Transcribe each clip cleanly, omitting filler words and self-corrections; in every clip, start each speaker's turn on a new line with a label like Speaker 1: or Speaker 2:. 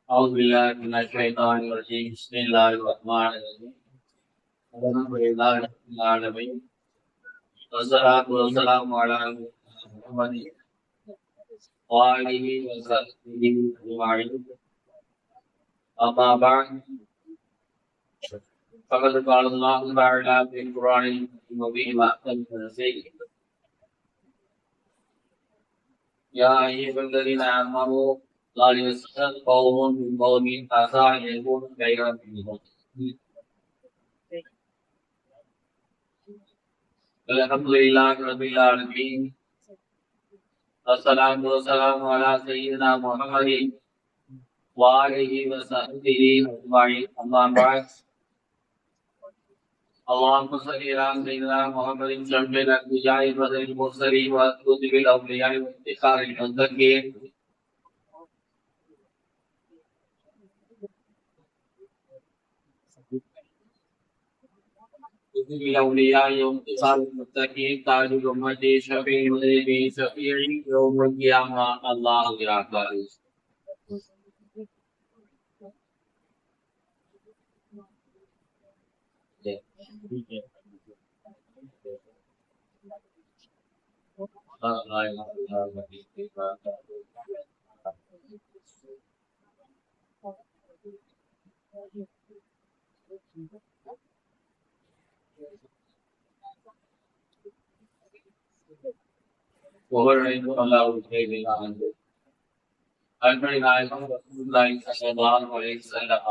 Speaker 1: أعوذ بالله من الشيطان الرجيم بسم الله الرحمن الرحيم الحمد لله رب العالمين والصلاة والسلام على محمد وآله وصحبه أجمعين أما بعد فقد قال الله تعالى في القرآن المبين وأحسن التنزيل يا أيها الذين آمنوا لا يسخر قوم من قوم عسى أن يكونوا خيرا منهم الحمد لله رب العالمين والصلاة والسلام على سيدنا محمد وآله وصحبه أجمعين أما بعد اللهم صل على سيدنا محمد شمل الأنبياء وسيد المرسلين وكتب الأولياء وافتخار المتقين كتب الأولياء وافتخار المتقين تاج الأمة شفيع المذنبين شفيع يوم القيامة الله أكبر وبرئت الله خير عنه அன்பரை நாயகம் ரசூலுல்லாஹி ஸல்லல்லாஹு அலைஹி வஸல்லம்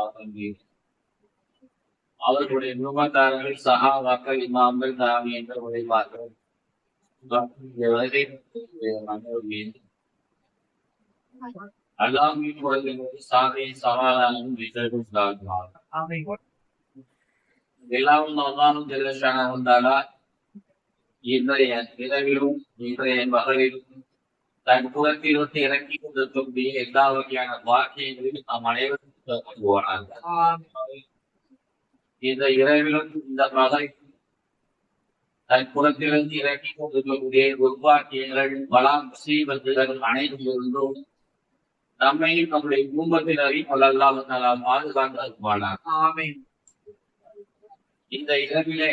Speaker 1: அவர்களுடைய குடும்பத்தார்கள் சஹாபாக்கள் இமாம்கள் தாபியீன்கள் உடைமார்கள் அல்லாஹ்வின் குரலில் சாதை சவாலாகவும் விசேஷித்தார்கள் எல்லாம் அல்லாஹ் ஜல்ல ஷானஹு தஆலா இன்றைய இரவிலும் இன்றைய பகலிலும் தன் புறத்திலிருந்து இறக்கி கொண்டிருக்கக்கூடிய எல்லா வகையான வாக்கியங்களையும் நாம் அனைவரும் இந்த இரவிலும் இந்த பகலிலும் தன் புறத்திலிருந்து இறக்கி கொண்டிருக்கக்கூடிய துர்வாக்கியங்கள் பலாம் சீவத்துகள் அனைத்திலிருந்தும் நம்மையும் நம்முடைய குடும்பத்தினரையும் அல்லாஹ் தஆலா பாதுகாத்து அருள்வானாக. இந்த இரவிலே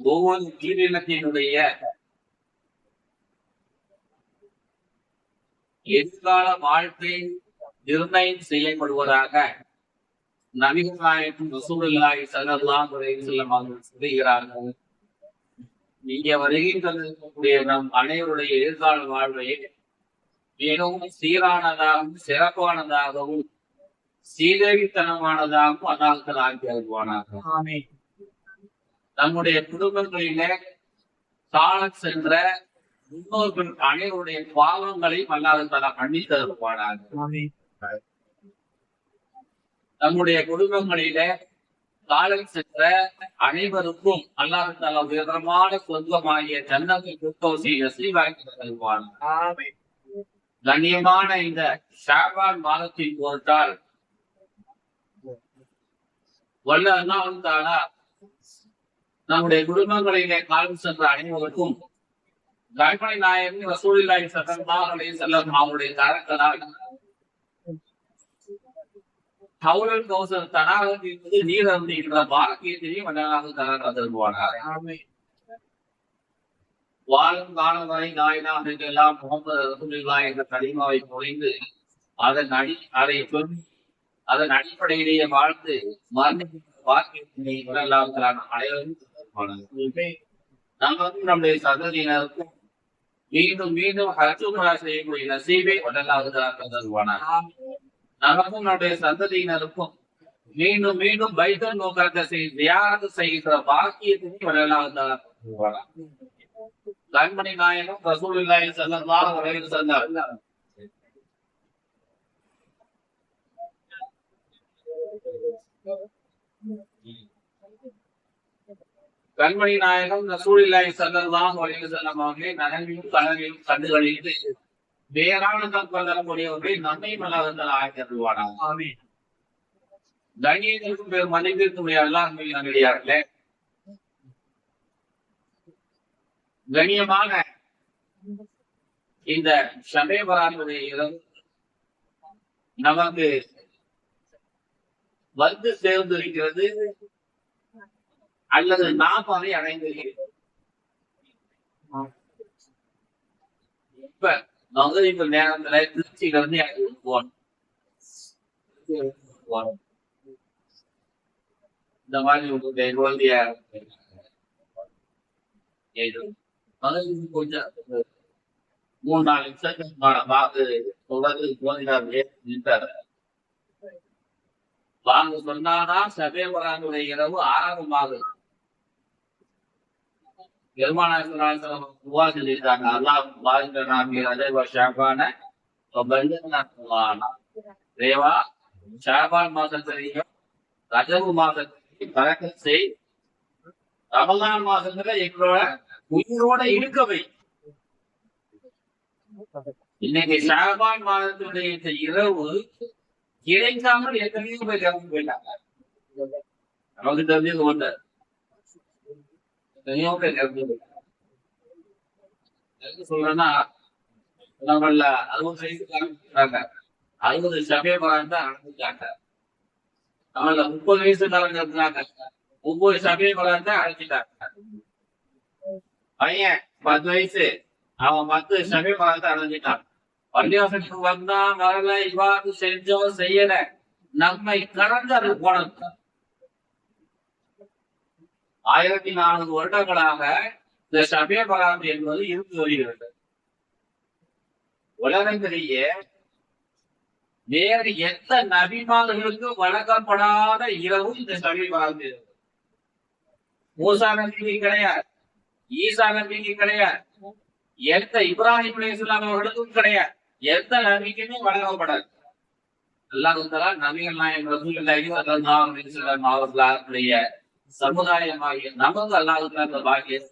Speaker 1: ஒவ்வொரு உயிரினத்தினுடைய எதிர்கால வாழ்க்கை நிர்ணயம் செய்யப்படுவதாக நபிகள் நாயகம் ரசூலுல்லாஹி ஸல்லல்லாஹு அலைஹி வஸல்லம் அவர்கள் சொல்கிறார்கள். நீங்க வருகின்ற நம் அனைவருடைய எதிர்கால வாழ்வை மிகவும் சீரானதாகவும் சிறப்பானதாகவும் சீதேவித்தனமானதாகவும் அல்லாஹ் ஆக்கி அருள்வானாக. நம்முடைய குடும்பங்களிலே சால சென்ற முன்னோர்கள் அனைவருடைய பாவங்களை அல்லாஹ் தஆலா மன்னித்து அருள்வானாக. நம்முடைய குடும்பங்களிலே காலம் சென்ற அனைவருக்கும் அல்லாஹ் தஆலா உயர்தரமான சொர்க்கமாகிய ஜன்னத்துல் ஃபிர்தௌஸை நஸீபாக்கி அருள்வானாக. கண்ணியமான இந்த ஷாபான் மாதத்தின் பொருட்டால் வல்ல அல்லாஹ் தஆலா நம்முடைய குடும்பங்களிலே காலம் சென்ற அனைவருக்கும் கண்மணி நாயகம் ரசூலுல்லாஹி ஸல்லல்லாஹு அலைஹி வஸல்லம் அவருடைய கரங்களால் ஹவுலுல் கௌசர் தடாகத்திலிருந்து நீர் அருந்துகின்ற பாக்கியத்தையும் அல்லாஹ் தஆலா தருவானாக. வாழும் காலம் வரை லா இலாஹ இல்லல்லாஹ் முஹம்மது ரசூலுல்லாஹ் என்ற கலிமாவை பொழிந்து அதன் அடிப்படையிலேயே வாழ்ந்து மரணிக்கின்ற பாக்கியத்தினை அல்லாஹ் தஆலா அனைவரும் தருவானாக. நாம் நம்முடைய சந்ததியினருக்கும் மீண்டும் மீண்டும் ஹஜ் உம்ரா செய்யக்கூடிய நசீபை அல்லாஹ் தஆலா தருவானாக. நமக்கும் நம்முடைய சந்ததியினருக்கும் மீண்டும் மீண்டும் பைத்துல் முகத்தஸை ஜியாரத் செய்கின்ற பாக்கியத்தை அல்லாஹ் தஆலா தருவானாக. கண்மணி நாயகம் ரசூலுல்லாஹி ஸல்லல்லாஹு அலைஹி வஸல்லம் கண்மணி நாயகம் ரசூலுல்லாஹி ஸல்லல்லாஹு அலைஹி வஸல்லம் அவர்களை நனவிலும் கனவிலும் கண்டுகளித்து வேறானதம் கொள்ளக்கூடியவர்களை நம்மையும் அல்லாஹ் தஆலா ஆக்கி அருள்வானாக. கண்ணியத்திற்கும் பெரும் மதிப்பிற்கும் அல்லாஹ்வின் நல்லடியார்களே, கண்ணியமான இந்த ஷபே பராத்துடைய இரவு நமக்கு வந்து சேர்ந்திருக்கிறது அல்லது நாம் அதை அடைந்திருக்கிறோம். இப்ப மகரிப்பு நேரத்துல திருச்சியில இருந்து எனக்கு போனோம். இந்த மாதிரி உங்களுடைய குழந்தைய மகரிப்பு கொஞ்சம் 3-4 நிமிஷத்துக்கு பார்த்து சொல்றது குழந்தையாருடைய நின்றாரு. வாங்க சொன்னாதான் ஷபே பராத்துடைய இரவு ஆரம்பமாகுது. துவா சொல்லியிருக்காங்க, அல்லாஹ் தேவா ஷாபான் மாசத்திலையும் ரஜபு மாசத்திலையும் பறக்கத் செய், ரமலான் மாசத்துல எங்களோட உயிரோட இருக்கவை. இன்னைக்கு ஷாபான் மாதத்துடைய இந்த இரவு கிடைக்காமல் எத்தனையோ பேர் இறந்து போயிட்டாங்க. நமக்கு தெரிஞ்சது ஒன்று, எத்தனையோ பேர் இறந்து போயிட்டாங்க. சொல்றேன்னா நம்மள 60 வயசுக்காரங்க 60 ஷபே பராத் தான் அழைச்சிட்டாங்க. நம்மள 30 வயசுக்காரங்க இருந்தாங்க, 9 ஷபே பராத் தான் அழைச்சிட்டாங்க. பையன் 10 வயசு, அவன் 10 ஷபே பராத் அழைஞ்சிட்டான். பள்ளிவாசலுக்கு வந்தா வரல, இவ்வாறு செஞ்சோம் செய்யல, நம்மை கடந்து அது போனது. 1400 வருடங்களாக இந்த ஷபே பராத் என்பது இருந்து வருகிறது. உலகத்திலேயே வேறு எந்த நபிமார்களுக்கு வழங்கப்படாத இரவு இந்த ஷபே பராத். மூசா நபிக்கு கிடையாது, ஈசா நபிக்கு கிடையாது, எந்த இப்ராஹிம் அலைஹிஸ்ஸலாம் அவர்களுக்கும் கிடையாது, எந்த நபிக்குமே வழங்கப்படாது. அல்லாஹ் தஆலா நபிகள் நாயகம் ரசூலுல்லாஹி ஸல்லல்லாஹு அலைஹி வஸல்லம் அவர்களுடைய சமுதாயமாகிய நமக்கு அல்லாஹ் தஆலா அந்த பாக்கியம்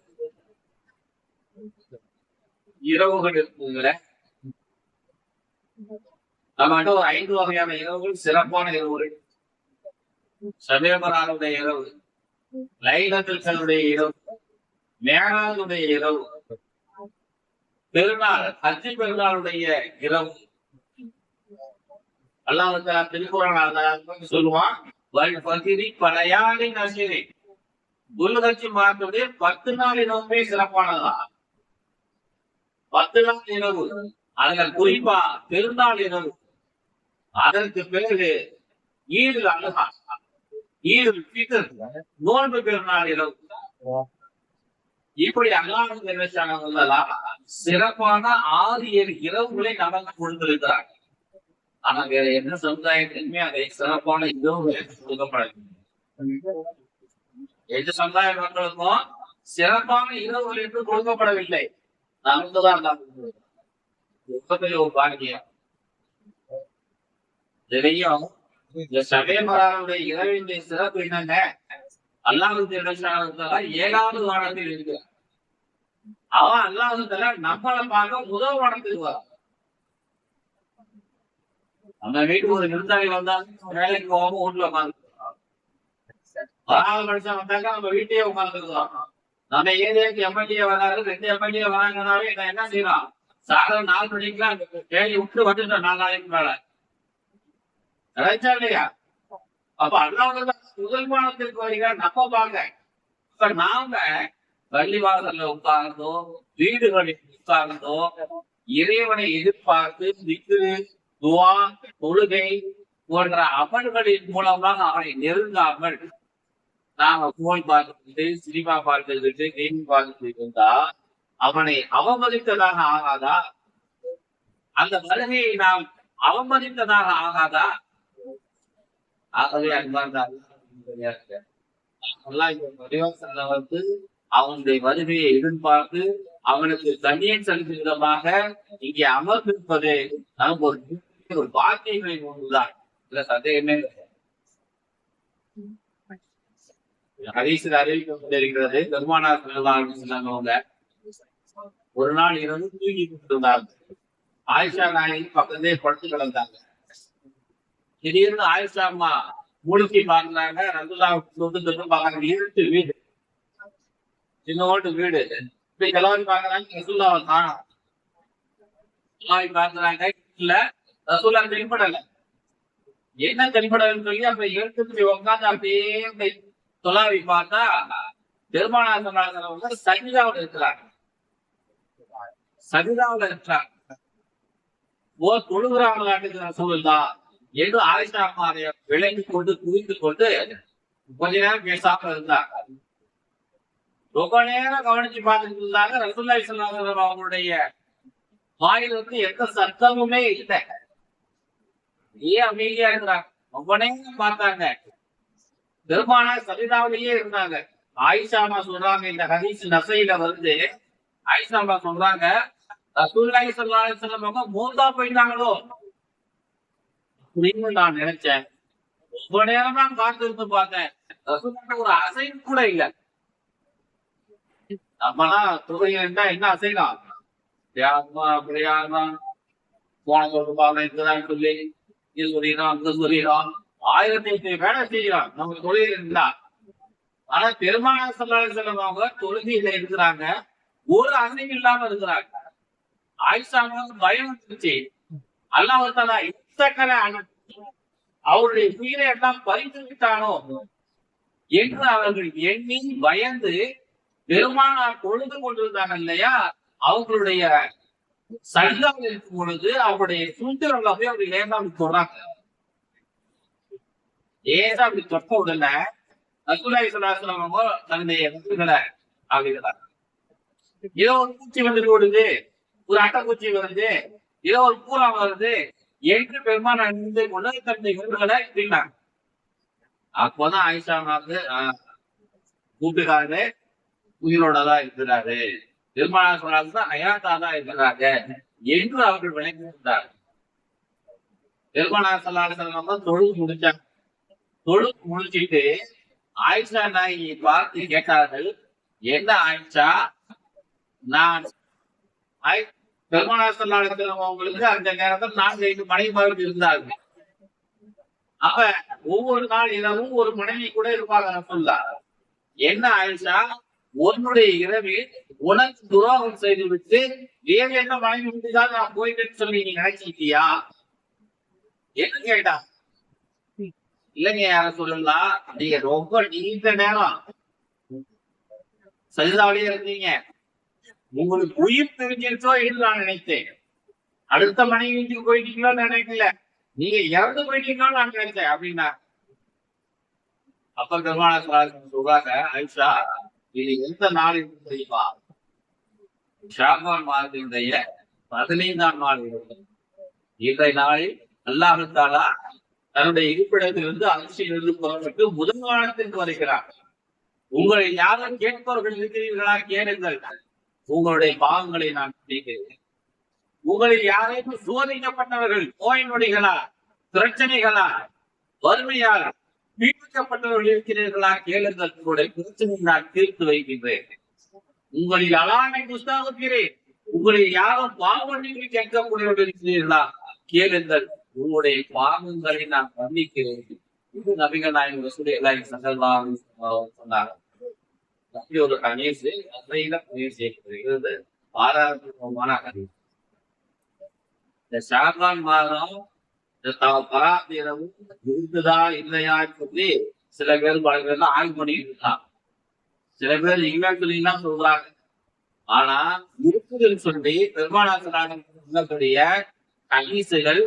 Speaker 1: இரவுகள் இருக்குங்கிற நம்மகிட்ட ஒரு 5 வகையான இரவுகள், சிறப்பான இரவுகள். ஷபே பராத்துடைய இரவு, லைலத்துல் கத்ருடைய இரவு, மேராஜுடைய இரவு, பெருநாள் ஹஜ் பெருநாளுடைய இரவு. அல்லாஹ் தஆலா திருக்குர்ஆன்ல சொல்லுவான், வல் ஃபஜ்ரி வலயாலி அஷ்ரி, துல்ஹஜ் மாதத்துடைய 10 நாள் இரவுமே சிறப்பானதா. 10 நாள் இரவு, அதுல குறிப்பா பெருநாள் இரவு, அதற்கு பிறகு ஈதுல் அல்ஹா, ஈதுல் ஃபித்ர், நோன்பு பெருநாள் இரவு. இப்படி அல்லாஹ் சிறப்பான 6-7 இரவுகளை நமக்கு கொடுத்திருக்கிறார். ஆனா வேற என்ன சமுதாயத்திலுமே அதை சிறப்பான இரவுகளை கொடுக்கப்படவில்லை. எந்த சமுதாய மக்களுக்கும் சிறப்பான இரவுகள் என்று கொடுக்கப்படவில்லை. நமக்குதான் ஒரு பாக்கியம். இதையும் இந்த ஷபே பராத்துடைய இரவினுடைய சிறப்பு என்னங்க, அல்லாஹ்வுடைய 7வது வானத்தில் இருக்கிறார். அவன் அல்லாஹ் நம்மளை பார்க்க முதல் வானத்துக்கு வரான். நம்ம வீட்டுக்கு ஒரு விருந்தாளி வந்தா வேலைக்கு போகாம வீட்டுல உட்காந்து, மனுஷன் வந்தாக்கா நம்ம வீட்டையே உட்காந்துருக்கோம். நம்ம ஏரியாவுக்கு எம்எல்ஏ வராது, 2 எம்எல்ஏ வராங்கனாவே என்ன செய்யலாம், சாயந்தரம் 4 மணிக்கெல்லாம் கேள்வி விட்டு வந்துட்டோம் 4 நாளைக்கு மேல நினைச்சா இல்லையா. அப்ப அல்லாஹ் முதல் வானத்திற்கு வருகிறார், நம்ம பாங்க. இப்ப நாம பள்ளிவாசல்ல உட்கார்ந்தோ, வீடுகளில் உட்கார்ந்தோ, இறைவனை எதிர்பார்த்து திக்ரு, துஆ, தொழுகை போன்ற அமல்களின் மூலமாக அவனை நெருங்காமல் நாம போய் பார்த்துக்கிட்டு, சினிமா பார்த்துக்கிட்டு, கேம் பார்த்துக்கிட்டு இருந்தா அவனை அவமதித்ததாக ஆகாதா? அந்த வருகையை நாம் அவமதித்ததாக ஆகாதா? ஆகவே வந்து அவனுடைய வருகையை எதிர்பார்த்து அவனுக்கு கண்ணியம் செலுத்தும் விதமாக இங்கே அமர்ந்திருப்பது நமக்கு ஒரு பாக்கியங்களை ஒன்றுதான். இதுல சந்தேகமே ஹதீஸில் அறிவிக்கப்பட்டிருக்கிறது. பெருமானார் ஸல்லல்லாஹு அலைஹி வஸல்லம் ஒரு நாள் இரவு தூங்கி கொண்டிருந்தாங்க. ஆயிஷா நாயகி பக்கத்தே படுத்து கிடந்தாங்க. திடீர்னு ஆயிஷா அம்மா மூழ்கி பார்க்கிறாங்க. ரசூலுல்லாஹ் தொட்டு பார்க்கறாங்க. இருட்டு வீடு, சின்னோட்டு வீடு, இப்ப எல்லாரும் பாக்குறாங்க ரசூல்லாவை காணோம். எல்லாரும் பாக்குறாங்க இல்ல ரசூல்லா தென்படல. என்ன தென்படலன்னு சொல்லி அப்ப எடுத்துட்டு உட்காந்து அப்படியே தொலாவி பார்த்தா பெருமானார் சஜிதாவில் இருக்கிறாங்க. சஜிதாவில் இருக்கிறாங்க. தொழுகிறாங்களான்னு ரசூலுல்லா என்று ஆயிஷா அம்மாவை விளங்கி கொண்டு குவித்து கொண்டு கொஞ்ச நேரம் பேசாம இருந்தாங்க. ரொம்ப நேரம் கவனிச்சு பார்த்துட்டு இருந்தாங்க. ரசூலுல்லாஹி ஸல்லல்லாஹு அலைஹி வஸல்லம் அவங்களுடைய வாயில் எந்த சத்தமுமே இல்லை. ஏன் அமைதியா இருக்கிறாங்க? ரொம்ப நேரம் பார்த்தாங்க. பெருமானார் சஜிதாவிலேயே இருந்தாங்க. ஆயிஷா அம்மா சொல்றாங்க, இந்த ஹதீஸ் நசையில வருது. ஆயிஷா அம்மா சொல்றாங்க ரசூலுல்லாஹி ஸல்லல்லாஹு அலைஹி வஸல்லம் அவங்க மூத்தா போயிட்டாங்களோ அப்படின்னு நான் நினைச்சேன். ரொம்ப நேரம் தான் காத்திருந்து பார்த்தேன். ரசூலுல்லாஹி ஒரு அசைவு கூட இல்லை. நம்மலாம் தொழுகைன்னா என்ன அசைலாம்? யாருமா அப்படி யாருமா போன சொல்லுப்பாங்க இதுதான் சொல்லி இது சொல்லிடலாம் அங்க சொல்லிடலாம் 1008 வேலை செய்யலாம் நம்ம தொழில் இருந்தா. ஆனா பெருமானார் ஸல்லல்லாஹு அலைஹி வஸல்லம் அவங்க தொழுகையில இருக்கிறாங்க, ஒரு அசைவு இல்லாம இருக்கிறாங்க. ஆயிஷாவுக்கு பயம் வந்துருச்சு. அல்லாஹ் தஆலா இத்தக்கன அவருடைய உயிரை எல்லாம் பறித்து விட்டானோ என்று அவர்கள் எண்ணி பயந்து பெருமானார் தொழுது கொண்டிருந்தாங்க இல்லையா, அவங்களுடைய சஜிதாவில் இருக்கும் பொழுது அவருடைய சுந்தரங்களை போய் அப்படி லேசா அப்படி சொல்றாங்க. லேசா அப்படி தொட்ட உடனே ரசூலுல்லாஹி ஸல்லல்லாஹு அலைஹி வஸல்லம் தன்னுடைய முதுகுல அப்படிங்கிறாங்க. ஏதோ ஒரு பூச்சி வந்துட்டு ஓடுது, ஒரு அட்டைப்பூச்சி வருது, ஏதோ ஒரு பூரா வருது என்று பெருமானார் நின்று கொண்டு தன்னுடைய முதுகுல இப்படின்னாங்க. அப்போதான் ஆயிஷா வந்து கூட்டுக்காரரு உயிரோடதான் இருக்கிறாரு, பெருமானார் ஸல்லல்லாஹு ஹயாத்தாதான் இருக்கிறாங்க என்று அவர்கள் விளங்கி இருந்தார். பெருமானார் ஸல்லல்லாஹு அலைஹி வஸல்லம் தொழுது முடிச்சாங்க. தொழுது முடிச்சிட்டு ஆயிஷா நாயகி பார்த்து கேட்டார்கள், என்ன ஆயிஷா, நான் பெருமானார் ஸல்லல்லாஹு அலைஹி வஸல்லம் அவங்களுக்கு அந்த நேரத்தில் 4-5 மனைவிமார்கள் இருந்தார்கள். அப்ப ஒவ்வொரு நாள் இரவும் ஒரு மனைவி கூட இருப்பாங்க ரசூலுல்லாஹ். என்ன ஆயிஷா, உன்னுடைய இரவில் உனக்கு துரோகம் செய்து விட்டு வேறு என்ன மனைவி விட்டுதான் நான் போயிட்டேன்னு சொல்லி நீ நினைச்சிட்டியா என்ன கேட்டா. இல்லைங்க யார சொல்லலாம், நீங்க ரொம்ப நீண்ட நேரம் சஜிதாவிலேயே இருந்தீங்க, உங்களுக்கு உயிர் தெரிஞ்சிருச்சோ என்று நான் நினைத்தேன். அடுத்த மனைவி வீட்டுக்கு போயிட்டீங்களோன்னு நினைக்கல, நீங்க இறந்து போயிட்டீங்களோன்னு நான் நினைச்சேன் அப்படின்னா. அப்ப பெருமானார் சொல்றாங்க, ஆயிஷா இது எந்த நாள் தெரியுமா? ஷாபான் மாதத்தினுடைய 15ஆம் நாள். இன்றைய நாளில் அல்லாஹ் தஆலா தன்னுடைய இருப்பிடத்திலிருந்து அதிர்ச்சியிலிருந்து புறப்பட்டு முதல் வானத்திற்கு வருகிறார். உங்களை யாரும் கேட்பவர்கள் இருக்கிறீர்களா? கேளுங்கள், உங்களுடைய பாவங்களை நான் கேட்கிறேன். உங்களில் யாரையும் சோதிக்கப்பட்டவர்கள் நோய் நொடிகளா, பிரச்சனைகளா, வறுமையால் பீடிக்கப்பட்டவர்கள் இருக்கிறீர்களா? கேளுங்கள், உங்களுடைய பிரச்சனை நான் தீர்த்து வைக்கின்றேன். உங்களில் அலாமை புஸ்தாகிறேன். உங்களில் யாரும் பாவம் கேட்கக்கூடியவர்கள் இருக்கிறீர்களா? கேளுங்கள், உங்களுடைய பாவங்களை நான் மன்னிக்கிறேன். இது நபிகள் நாயகம் ரசூலுல்லாஹி ஸல்லல்லாஹு அலைஹி வஸல்லம் சொன்னாங்க. அப்படி ஒரு ஹதீஸ் அதையில பேசியிருக்கிறது. ஆதாரபூர்வமான ஹதீஸ். இந்த ஷாபான் மாதம் பராத்திரவும் இருக்குதா இல்லையா சொல்லி சில பேர் பல பேர் ஆய்வு பண்ணிட்டு இருக்காங்க. சில பேர் இல்லைன்னு சொல்றாங்க. ஆனா இருக்குதுன்னு சொல்லி பெருமானார் சொல்லக்கூடிய ஹதீசுகள்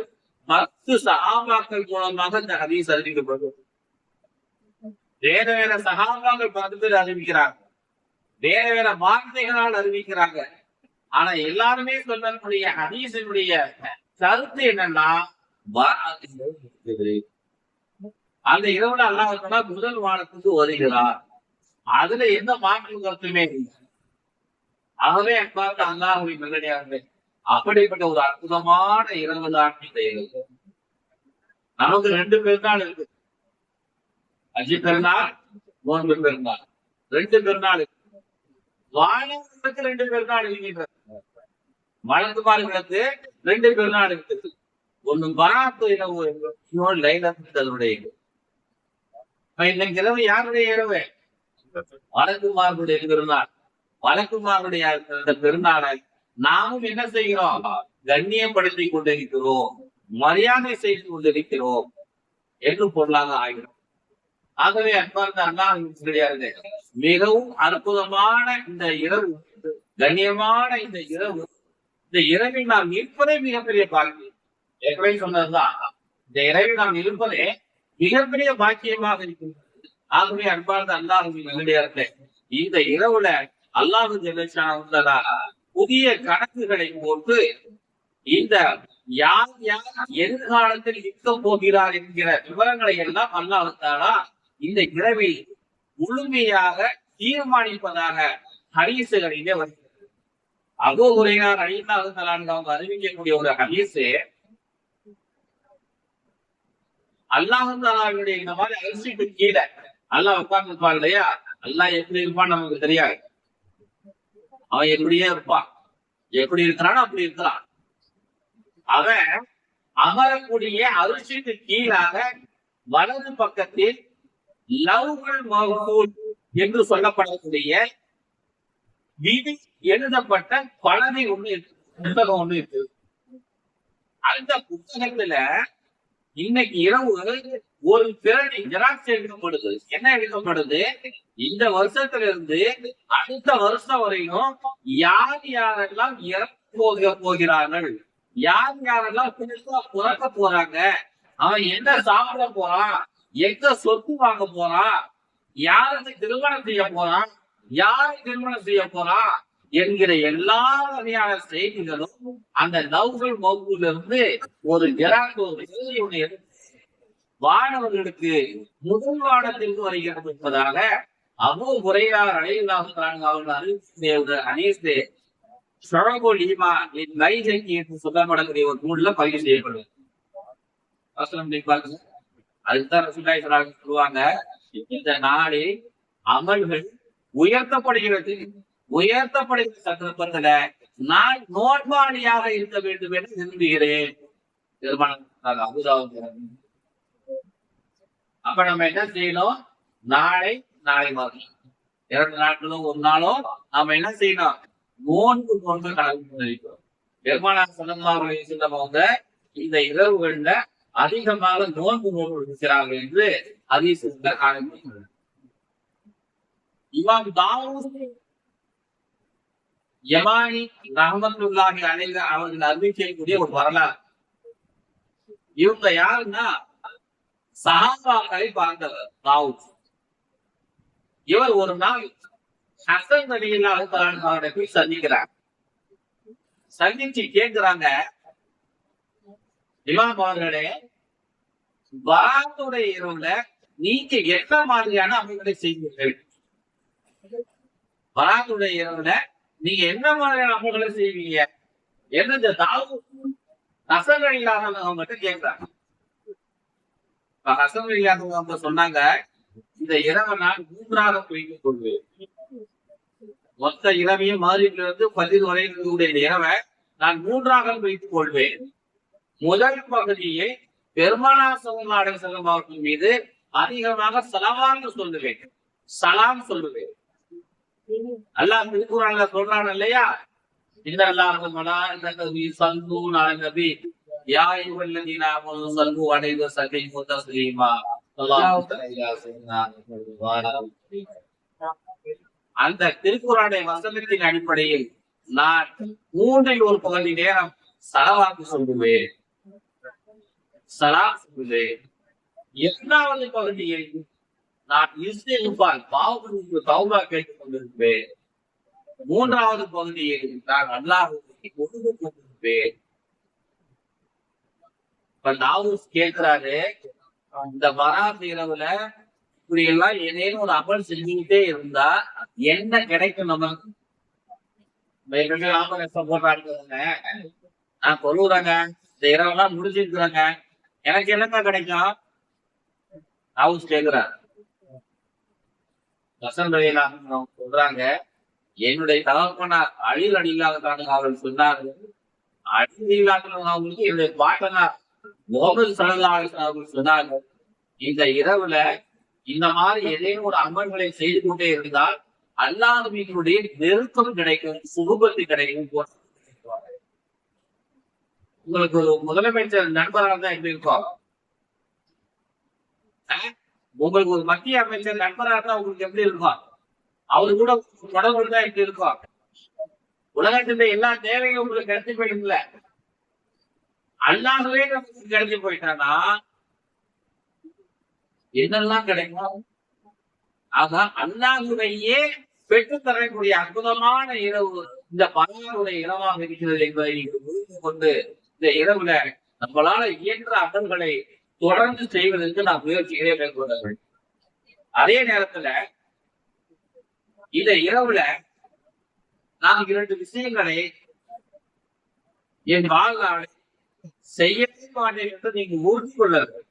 Speaker 1: 10 சஹாபாக்கள் மூலமாக இந்த ஹதீஸ் அறிவிக்கப்படுது. வேற வேற சஹாபாக்கள் 10 பேர் அறிவிக்கிறாங்க, வேற வேற வார்த்தைகளால் அறிவிக்கிறாங்க. ஆனா எல்லாருமே சொல்லக்கூடிய ஹதீஸினுடைய கருத்து என்னன்னா, அந்த இரவுல அல்லாஹ் முதல் வானத்துக்கு வருகிறார். அதுல எந்த மாற்று கருத்துமே இல்லை. ஆகவே அன்பார்ந்த அல்லாஹ்வின் நல்லடியார்களே, அப்படிப்பட்ட ஒரு அற்புதமான இரவு தான் இந்த இரவு. நமக்கு 2 பெருநாள் இருக்கு. அஜி பெருநாள், நோன்பு பெருநாள், 2 பெருநாள் இருக்கு. வானவர்களுக்கு 2 பெருநாள் இருக்கின்றது. வழக்குமார்களுக்கு 2 பெருநாள் இருக்குது. ஒண்ணு பராத்து இரவு, இன்னொரு லைலத்துடைய இரவு. இன்னைக்கு இரவு யாருடைய இரவு? வழக்குமார்களுடைய பெருநாள். வழக்குமாருடைய இந்த பெருநாளை நாமும் என்ன செய்கிறோம்? கண்ணியப்படுத்தி கொண்டிருக்கிறோம், மரியாதை செய்து கொண்டிருக்கிறோம் என்று பொருளாக ஆகிறோம். ஆகவே அன்பார்ந்த அல்லாஹ்வின் மிகவும் அற்புதமான இந்த இரவு, கண்ணியமான இந்த இரவு, இந்த இரவில் நாம் இருப்பதே மிகப்பெரிய பாக்கியம். ஏற்கனவே சொன்னதுதான், இந்த இரவில் நாம் இருப்பதே மிகப்பெரிய பாக்கியமாக இருக்கின்றது. ஆகவே அன்பார்ந்த அல்லாஹ்வின் இந்த இரவுல அல்லாஹ் ஜல்லஷானஹு புதிய கணக்குகளை போட்டு இந்த யார் யார் எதிர்காலத்தில் இருக்க போகிறார் என்கிற விவரங்களை எல்லாம் அல்லாஹ் தஆலா இந்த இரவில் முழுமையாக தீர்மானிப்பதாக ஹதீஸ்களிலே வருகிறது. அபூ ஹுரைரா ரலியல்லாஹு தஆலா அவங்க அறிவிக்கக்கூடிய ஒரு ஹதீஸ், அல்லாஹ் தஆலாவுடைய இந்த மாதிரி அரிசிக்கு கீழே அல்லாஹ் உட்கார்ந்து இருப்பான் இல்லையா? அல்லாஹ் எப்படி இருப்பான்னு நமக்கு தெரியாது. அவன் எப்படியே இருப்பான், எப்படி இருக்கிறானோ அப்படி இருக்கிறான். அவன் அமரக்கூடிய அரிசிக்கு கீழாக வலது பக்கத்தில் லவ்ஹுல் மஹ்ஃபூஸ் என்று சொல்லப்படக்கூடிய விதி எழுதப்பட்ட பலகை ஒண்ணு இருக்கு, புத்தகம் ஒண்ணு இருக்கு. அந்த புத்தகத்துல இன்னைக்கு இரவு ஒரு பிறடி ஜெராக்ஸ் எடுக்கப்படுது. என்ன எடுக்கப்படுது? இந்த வருஷத்துல இருந்து அடுத்த வருஷம் வரையும் யார் யாரெல்லாம் இறக்க போகிறார்கள், யார் யாரெல்லாம் புதுசா பிறக்க போறாங்க, அவன் என்ன சாப்பிட போறான், எங்க சொத்து வாங்க போறான், யாருக்கு திருமணம் செய்ய போறான், யாரை திருமணம் செய்ய போறான் என்கிற எல்லா வகையான செய்திகளும் அந்த லவ்ஹுல் மஹ்ஃபூஸ்ல இருந்து ஒரு ஜெராக்ஸ் ஒன்று எடுத்து வானவர்களுக்கு முதல் வானத்திற்கு வருகிறது என்பதாக அபூ ஹுரைரா ரலியல்லாஹு தஆலா அவர்கள் அறிவித்த ஹதீஸ் ஷுஅபுல் ஈமான் பைஹகி என்று சொல்லப்படக்கூடிய ஒரு நூல்ல பதிவு செய்யப்படுது. வசனம் பாருங்க. அதுதான் ரசூலுல்லாஹி ஸல்லல்லாஹு அலைஹி வஸல்லம் சொல்லுவாங்க, இந்த நாளில் அமல்கள் உயர்த்தப்படுகிறது. உயர்த்தப்படுகிற சந்தர்ப்பத்துல நான் நோன்பாளியாக இருக்க வேண்டும் என்று விரும்புகிறேன். அப்ப நம்ம என்ன செய்யணும்? நாளை மாதிரி 2 நாட்களும் ஒரு நாளும் நாம என்ன செய்யணும்? நோன்பு கலந்து பெருமானார் ஸல்லல்லாஹு அலைஹி வஸல்லம் அவங்க இந்த இரவுகள்ல அதிகமாக நோன்பு இருக்கிறார்கள் என்று ஹதீஸ்ல காணப்படுகிறது. இமாம் தாவூத் யமானி ரஹ்மத்துல்லாஹி அலைஹி அவர்கள் அறிவிக்கக்கூடிய ஒரு வரலாறு. இவங்க யாருன்னா சஹாபாக்களை பார்த்தவர் தாவூத். இவர் ஒரு நாள் ஹஸன் ரலியல்லாஹு தஆலா அவரை போய் சந்திக்கிறார். சந்திச்சு கேட்கிறாங்க, இமாம் அவர்களே, பராத்துடைய இரவுல நீங்க என்ன மாதிரியான அமல்களை செய்வீர்கள்? பராத்துடைய இரவுல நீங்க என்ன மாதிரியான அமல்களை செய்வீங்க என்று இந்த தாவூத் ஹஸன் ரலியல்லாஹு அவங்ககிட்ட கேட்கிறாங்க. ஹஸன் ரலியல்லாஹு அவங்க சொன்னாங்க, இந்த இரவை நான் 3ஆக பிரித்துக் கொள்வேன். மொத்த இரவையும் மகரிபிலிருந்து இருந்து ஃபஜ்ர் வரை இருக்கக்கூடிய இந்த இரவை நான் 3ஆக பிரித்துக் கொள்வேன். முதல் பகுதியை பெருமானார் ஸல்லல்லாஹு அலைஹி வஸல்லம் அவர்கள் மீது அதிகமாக ஸலவாத் சொல்லுவேன், சலாம் சொல்லுவேன். அல்லாஹ் திருக்குர்ஆன்ல சொல்றான் இல்லையா, இன்னல்லாஹ வ மலாயிகத்துஹு யுஸல்லூன அலன் நபி யா அய்யுஹல்லதீன ஆமனூ ஸல்லூ அலைஹி வ ஸல்லிமு தஸ்லீமா. அந்த திருக்குர்ஆனுடைய வசனத்தின் அடிப்படையில் நான் 3இல் ஒரு பகுதி நேரம் ஸலவாத் சொல்லுவேன், சலாம் சொல்லுவேன். 2வது பகுதியில் நான் இஸ்திக்ஃபார் பாவங்களுக்கு தௌபா கேட்டுக் கொண்டிருப்பேன். 3வது பகுதியில் நான் அல்லாஹ்வுக்கு தொழுது கொண்டிருப்பேன். இப்ப தாவூத் கேட்கிறாரு, இந்த பராத் இரவுல இப்படி எல்லாம் ஏதேனும் ஒரு அமல் செஞ்சுக்கிட்டே இருந்தா என்ன கிடைக்கும் நமக்கு? போட்டாங்க, நான் சொல்லுறேங்க, இந்த இரவெல்லாம் முடிஞ்சிருக்கிறேங்க, எனக்கு என்னங்க கிடைக்கும்? தாவூத் கேட்கிறார். ஹஸன் ரலியல்லாஹு சொல்றாங்க, என்னுடைய தகப்பனார் அலி ரலியல்லாஹு அவர்கள் சொன்னார்கள், அலி ரலியல்லாஹு அவங்களுக்கு என்னுடைய பாட்டனார் முஹம்மது ஸல்லல்லாஹு அலைஹி வஸல்லம் அவர்கள் சொன்னார்கள், இந்த இரவுல இந்த மாதிரி ஏதேனும் ஒரு அமல்களை செய்து கொண்டே இருந்தால் அல்லாஹ்வினுடைய நெருக்கம் கிடைக்கும், சுகபத்து கிடைக்கும். உங்களுக்கு ஒரு முதலமைச்சர் நண்பராக தான் எப்படி இருக்கும்? உங்களுக்கு ஒரு மத்திய அமைச்சர் நண்பராக தான் உங்களுக்கு எப்படி இருக்கும்? அவரு கூட தொடர்பு தான் எப்படி இருக்கும்? உலகத்துல எல்லா தேவையும் உங்களுக்கு கிடைச்சி போயிடும்ல. அல்லாஹ்வே நமக்கு கிடைச்சி போயிட்டானா என்னெல்லாம் கிடைக்கும்? ஆக அல்லாஹ்வையே பெற்று தரக்கூடிய அற்புதமான இரவு இந்த பகவானுடைய இரவாக இருக்கிறது என்பதை நீங்கள் புரிந்து கொண்டு இந்த இரவுல நம்மளால இயன்ற அமல்களை தொடர்ந்து செய்வதற்கு நாம் முயற்சிகளை மேற்கொள்ள வேண்டும். அதே நேரத்துல இந்த இரவுல நான் 2 விஷயங்களை என் வாழ்நாளை செய்யவே மாட்டேன் என்று நீங்க உறுதி கொள்ள வேண்டும்.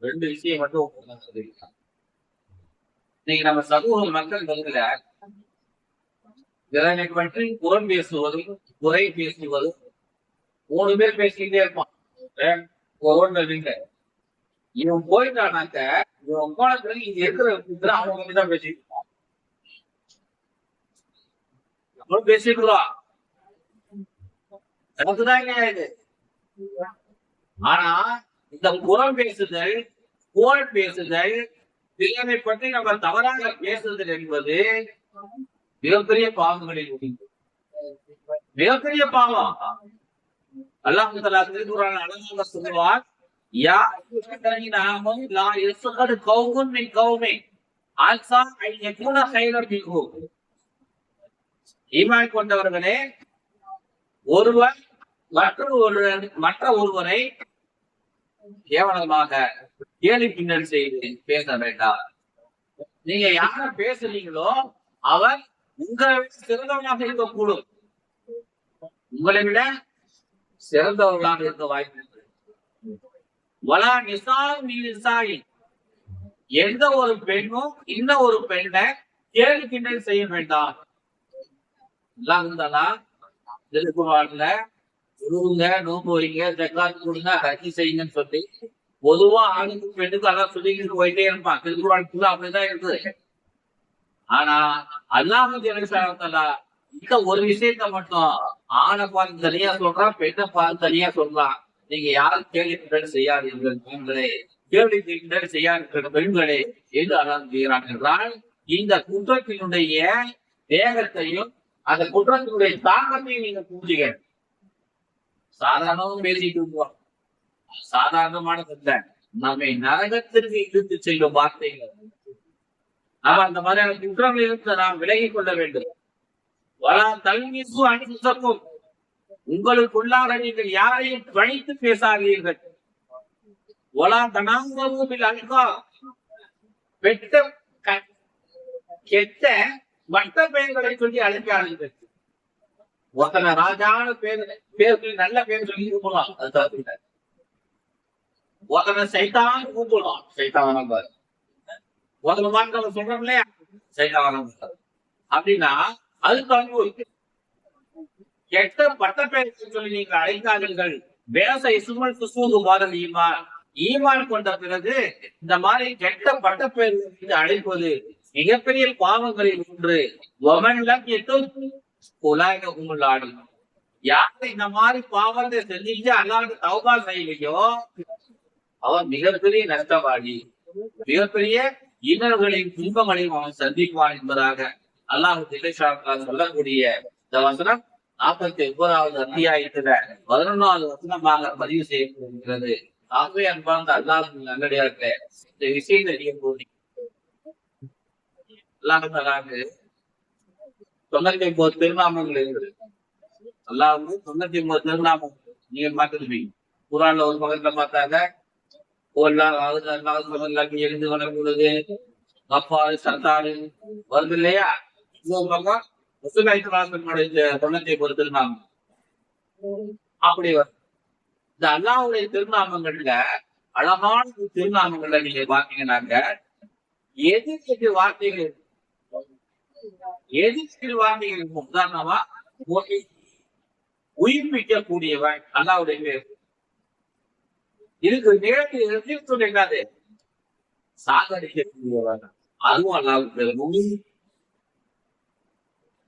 Speaker 1: 2 விஷயம் மட்டும் நீங்க நம்ம சமூக மக்கள் மத்தியில இதனை பற்றி புறம் பேசுவதும் குறை பேசுவதும் 3 பேர் பேசிக்கிட்டே இருப்பான். இவன் போயிட்டானாக்க இவன் போன பிறகு இங்க இருக்கிற அவங்க பத்திதான் பேசிட்டு இருப்பான். பேசிக்கலாம் எனக்குதான் இல்லையா இது. ஆனா இந்த புறம் பேசுதல், புகழ் பேசுதல், பிறரை பற்றி நம்ம தவறாக பேசுதல் என்பது மிகப்பெரிய பாவங்களில் மிகப்பெரிய பாவம். அல்லாஹ் தஆலா திருக்குர்ஆனில் அழகாக சொல்லுவார், யா அய்யுஹல்லதீன ஆமனூ லா யஸ்கர் கௌமுன் மின் கௌமின் அஸா அன் யகூன கைரன் மின்ஹும். ஈமான் கொண்டவர்களே, ஒருவர் மற்ற ஒருவரை கேவலமாக கேலி கிண்டல் செய்து பேச வேண்டாம். நீங்க யார பேசுறீங்களோ அவர் உங்களை விட சிறந்தவனாக இருக்கக்கூடும், உங்களை விட சிறந்தவர்களாக இருக்க வாய்ப்பு இருக்கு. வலா நிசாஇன், எந்த ஒரு பெண்ணும் இன்னும் ஒரு பெண்ணை கேலி கிண்டல் செய்ய வேண்டாம். திருக்குறள்ல உருவுங்க, நோம்பு வைங்க, ஜக்காத்து கொடுங்க, ஹஜ் செய்யுங்கன்னு சொல்லி பொதுவா ஆணுக்கும் பெண்ணுக்கும் அதான் சொல்லிக்கிட்டு போயிட்டே இருப்பான். திருக்குறள் அப்படிதான் இருக்குது. ஆனா அல்லாஹ் இந்த ஒரு விஷயத்த மட்டும் ஆணை பார்த்து தனியா சொல்றான், பெண்ணை பார்த்து தனியா சொல்றான். நீங்க யாரும் கேள்வி கிண்டல் செய்யாதீர்கள் பெண்களே, கேள்வி கிண்டல் செய்யாதீர்கள் பெண்களே என்று அல்லாஹ் செய்கிறான் என்றால் இந்த குற்றத்தினுடைய வேகத்தையும் அந்த குற்றத்தினுடைய தாக்கத்தையும் நீங்க புரிஞ்சுக்க. சாதாரணமா பேசிட்டு இருக்கோம், சாதாரணமானது நம்மை நரகத்திற்கு இழுத்து செல்லும் வார்த்தைகள். நாம அந்த மாதிரியான குற்றங்களில் இருந்து நாம் விலகிக் கொள்ள வேண்டும். வலா தல்மிசு அன்ஃபுஸக்கும், உங்களுக்குள்ளாக நீங்கள் யாரையும் பழித்து பேசாதீர்கள். வலா தனாஸரு பில் அல்காப், கெட்ட மற்ற பெயர்களை சொல்லி அழைக்காதீர்கள். ஒருத்தனை ராஜான பேர் நல்ல பேர் சொல்லி கூப்பிடலாம், அது தவிர ஒருத்தனை சைத்தான் கூப்பிடலாம், சைத்தான் ஒருத்தனை மாற்ற சொல்றோம் இல்லையா, சைத்தான் அப்படின்னா அது தப்பு. கெட்ட பட்ட பெயரை சொல்லி நீங்க அழைக்காதீர்கள். வேச இசுமல் துசூது மாதல் ஈமான், ஈமான் கொண்ட பிறகு இந்த மாதிரி கெட்ட பட்ட பெயர் அழைப்பது மிகப்பெரிய பாவங்களில் ஒன்று. யார் இந்த மாதிரி பாவத்தை செஞ்சுட்டு அல்லாஹ்வுக்கு தௌபா செய்யலையோ அவன் மிகப்பெரிய நஷ்டவாதி, மிகப்பெரிய இன்னல்களையும் துன்பங்களையும் அவன் சந்திப்பான் என்பதாக அல்லாஹ் சொல்லக்கூடிய இந்த வசனம் 49வது அத்தியாயத்துல 11வது வசனமாக பதிவு செய்யப்படுகிறது. ஆகவே அன்பார்ந்த அல்லாஹ் நல்லடியார்களே, இந்த விஷயத்தை அறிய போது அல்லாஹ் 99 திருநாமங்கள் இருக்குது. அல்லாஹ்வுக்கு 99 திருநாமம் நீங்க பார்த்துருப்பீங்க. குர்ஆன்ல ஒரு பக்கத்துல பார்த்தாங்க எழுந்து வரக்கூடாது, கஃபாரு, சத்தாரு வருது இல்லையா. இன்னொரு பக்கம் ரசூலுல்லாஹி 99 திருநாமம் அப்படி வரும். இந்த அல்லாஹ்வுடைய திருநாமங்கள்ல அழகான திருநாமங்கள்ல நீங்க பாத்தீங்கன்னாக்க எதிர்த்து வார்த்தைகள் இருக்கும். உதாரணமா உயிர்ப்பிக்கக்கூடியவன் அல்லாஹ்வுடைய பேர். இதுக்கு நேரடி எதிர்த்து என்னது, சாகடிக்கக்கூடியவன், அதுவும் அல்லாஹ்வுடைய பேர்.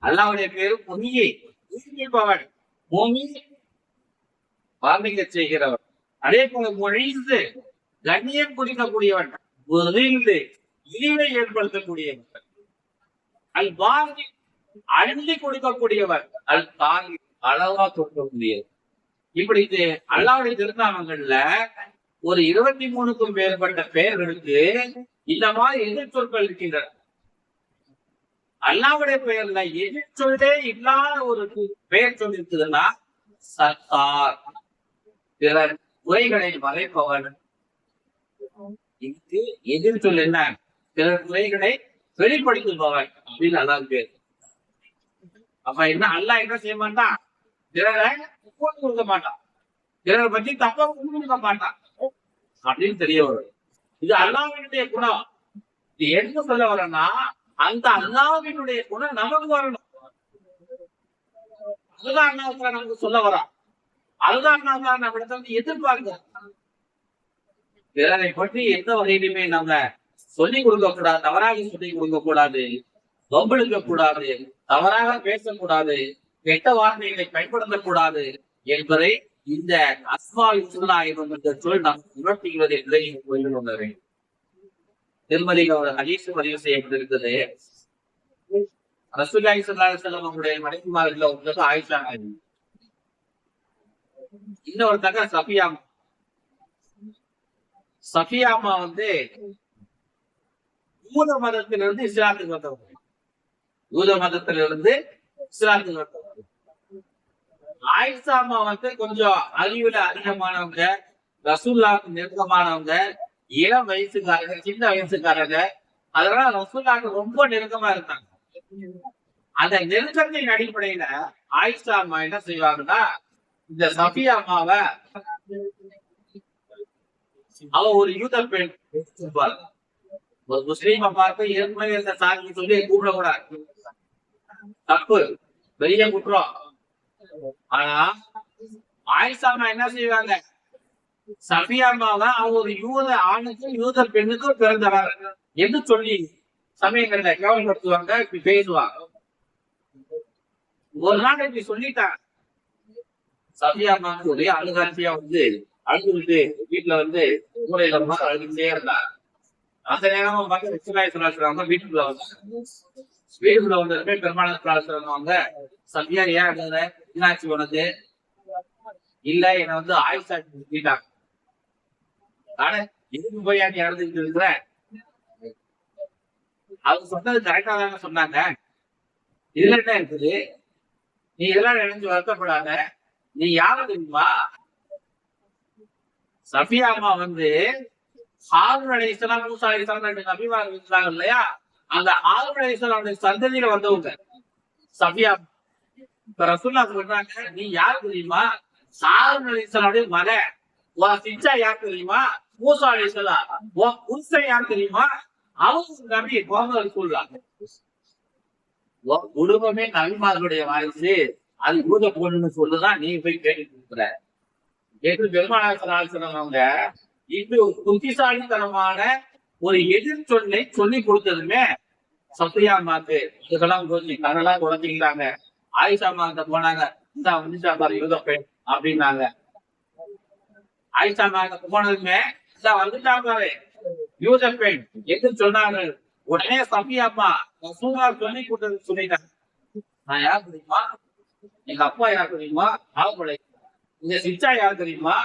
Speaker 1: அல்லாவுடைய பேரு பொய்யை உயிர்ப்பவன், பூமி வாழ்நிக்க செய்கிறவன். அதே போல மொழிந்து கண்ணியம் குறிக்கக்கூடியவன், இழிவை ஏற்படுத்தக்கூடியவன். அல் வாங்கி அள்ளி கொடுக்கக்கூடியவர், அல் தாங்கி அளவா கொடுக்கக்கூடியவர். இப்படி அல்லாவுடைய திருநாமங்கள்ல ஒரு 23க்கும் மேற்பட்ட பெயர்களுக்கு இந்த மாதிரி எதிர்ச்சொற்கள் இருக்கின்றன. அல்லாவுடைய பெயர்ல எதிர்ச்சொல்லே இல்லாத ஒரு பெயர் சொல் இருக்குதுன்னா சத்தார், பிறர் குறைகளை மறைப்பவன். இதுக்கு எதிர்ச்சொல் என்ன? பிறர் குறைகளை வெளிப்படுத்துபவன் அப்படின்னு அல்லாஹ் பேர். அப்ப என்ன, அல்லாஹ் என்ன செய்ய மாட்டான்? பிறரை கொடுக்க மாட்டான், பிறரை பத்தி தப்பா கொடுக்க மாட்டான் அப்படின்னு தெரிய வரும். இது அல்லாஹ்வினுடைய குணம். இது என்ன சொல்ல வரேன்னா, அந்த அல்லாஹ்வினுடைய குணம் நமக்கு வரணும். அதுதான் அல்லாஹ் நமக்கு சொல்ல வரான். அதுதான் அல்லாஹ் நம்ம இடத்துல எதிர்பார்க்கிறோம். பிறரை பற்றி எந்த வகையிலுமே நம்ம சொல்லிக் கொடுக்க கூடாது, தவறாக சொல்லிக் கொடுக்க கூடாது, வம்பிழுக்க கூடாது, தவறாக பேசக்கூடாது, கெட்ட வார்த்தைகளை பயன்படுத்தக்கூடாது என்பதை இந்த அஸ்மாவில் சொல்லாயிரம் என்ற சொல் நாம் உணர்த்துகிறது என்பதை புரிந்து கொள்ள வேண்டும். திருமதியில் ஒரு ஹதீஸ் பதிவு செய்யப்பட்டிருக்கிறது. ரசூலுல்லாஹி ஸல்லல்லாஹு அலைஹி வஸல்லம் அவருடைய மனைவிமார்கள் ஒருத்தர் ஆயிஷா, இன்னொருத்தங்க சஃபியாமா. சஃபியாமா யூத மதத்திலிருந்து இஸ்லாத்துக்கு வந்தவங்க. யூத மதத்திலிருந்து இஸ்லாத்துக்கு வந்தவங்க. ஆயிஷாமா கொஞ்சம் அறிவுல அதிகமானவங்க, ரசூலுல்லாஹ்வுக்கு நெருக்கமானவங்க, இளம் வயசுக்காரங்க, சின்ன வயசுக்காரங்க. அதனால ரசூலுல்லாஹ்வுக்கு ரொம்ப நெருக்கமா இருந்தாங்க. அந்த நெருக்கத்தின் அடிப்படையில ஆயிஷா அம்மா என்ன செய்வாங்கன்னா, இந்த சஃபியா அம்மாவை அவ ஒரு யூத பெண், ஒரு முஸ்லீம் அம்மாவுக்கு ஏற்கனவே இந்த சாமி சொல்லி கூப்பிடக்கூடாது, தப்பு, பெரிய குற்றம். ஆனா ஆயிஷா அம்மா என்ன செய்வாங்க, சஃபியா அம்மாவை அவங்க ஒரு யூத ஆணுக்கும் யூத பெண்ணுக்கும் பிறந்தவர் என்று சொல்லி சமயங்கள்ல கேவலப்படுத்துவாங்க, இப்படி பேசுவாங்க. ஒரு நாள் இப்படி சொல்லிட்டாங்க. சஃபியா அம்மாவுக்கு ஒரே அழுகாட்சியா அழுதுகிட்டு வீட்டுல மூலையில அழுதுகிட்டே இருந்தாங்க. அந்த நேரம் பார்த்து வீட்டுக்குள்ள வந்தாங்க. வீட்டுக்குள்ள வந்ததுமே பெருமாள் சஃபியா ஏன் அழுத, என்னாச்சு உனக்கு? இல்ல, என்னை ஆயிஷா சொல்லிட்டாங்க. ஆனா இதுக்கு போய் நீ அழுதுகிட்டு இருக்கிற? அவங்க சொன்னது கரெக்டா தானே சொன்னாங்க. இதுல என்ன இருக்குது? நீ இதெல்லாம் நினைஞ்சு வருத்தப்படாத. நீ யாரு தெரியுமா? சஃபியா அம்மா ஹாரூன் அலைஹிஸ்ஸலாம், மூசா அலைஹிஸ்ஸலாம் ரெண்டு நபிமார்கள் இருந்தாங்க இல்லையா, அந்த ஹாரூன் அலைஹிஸ்ஸலாமுடைய சந்ததியில வந்தவங்க சஃபியா. இப்ப ரசூலுல்லாஹ் சொல்றாங்க, நீ யாரு தெரியுமா? ஹாரூன் அலைஹிஸ்ஸலாமுடைய மகன். உன் சிச்சா யார் தெரியுமா? மூசா அலைஹிஸ்ஸலாம். உன் புருஷன் யார் தெரியுமா? அவங்க நபி முஹம்மது ரசூலுல்லாஹ். குடும்பமே நபிமார்களுடைய வாரிசு, அது யூத பொண்ணுன்னு சொல்லுதான் நீ போய் கேட்டுட்டு இருக்கிற. கேட்டு பெருமாள் சொன்னவங்க இது புத்திசாலித்தனமான ஒரு எதிர்ச்சொல்லை சொல்லி கொடுத்ததுமே சஃபியா அம்மாக்கு இதெல்லாம் கண்ணெல்லாம் குறைஞ்சிக்கிறாங்க. ஆயிஷா அம்மா போனாங்க, இந்த வந்துட்டா பாரு யூத பெண் அப்படின்னாங்க. ஆயிஷா அம்மா போனதுமே இந்த வந்துட்டா பாரு யூத பெண் எது சொன்னாங்க. உடனே சஃபியா அம்மா ரசூலுல்லாஹ் சொல்லி கொடுத்தது சொல்லிட்டாங்க. நான் யார் தெரியுமா? எங்க அப்பா யார் தெரியுமா? ஆவலை. இந்த சிச்சா யார் தெரியுமா?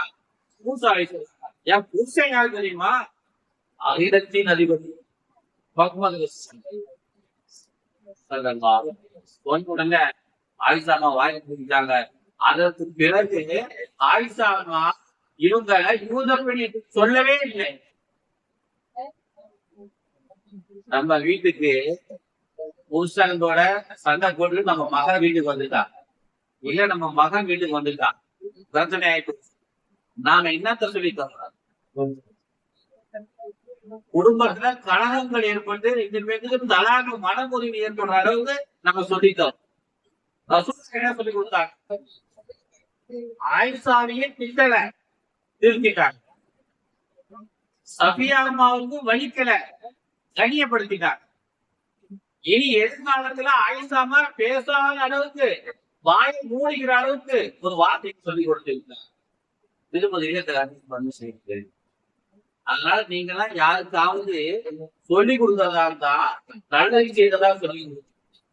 Speaker 1: மூசா அலைஹிஸ்ஸலாம். என் புருஷன் யார் தெரியுமா? அகிலத்தின் அதிபதி முஹம்மது ஸல்லல்லாஹு அலைஹி வஸல்லம். உடனே ஆயிஷா அம்மா வாயை மூடிட்டாங்க. அதற்கு பிறகு ஆயிஷா அம்மா இவங்க யூத பெண் சொல்லவே இல்லை. நம்ம வீட்டுக்கு புருஷனோட சண்டை போட்டு நம்ம மகன் வீட்டுக்கு வந்துட்டான், இல்ல நம்ம மகன் வீட்டுக்கு வந்துட்டான், பிரச்சனை ஆயிட்டு நாம என்னத்த சொல்லி தரோம்? குடும்பத்துல கலகங்கள் ஏற்பட்டு ரெண்டு பேருக்கு தலாக மனமுறிவு ஏற்படுற அளவுக்கு நம்ம சொல்லிட்டோம். என்ன சொல்லி கொடுத்தாங்க? ஆயிஷாவையே திட்டல, திருத்திட்டாங்க. சஃபியா அம்மாவுக்கு வலிக்கல, கண்ணியப்படுத்திட்டாங்க. இனி எதிர்காலத்துல ஆயிஷாமா பேசாத அளவுக்கு வாயை மூடிக்கிற அளவுக்கு ஒரு வார்த்தையை சொல்லி கொடுத்திருந்தார். திருமதியில அதனால நீங்க எல்லாம் யாருக்காவது சொல்லி கொடுக்கறதா இருந்தா நல்லது செய்ததா சொல்லி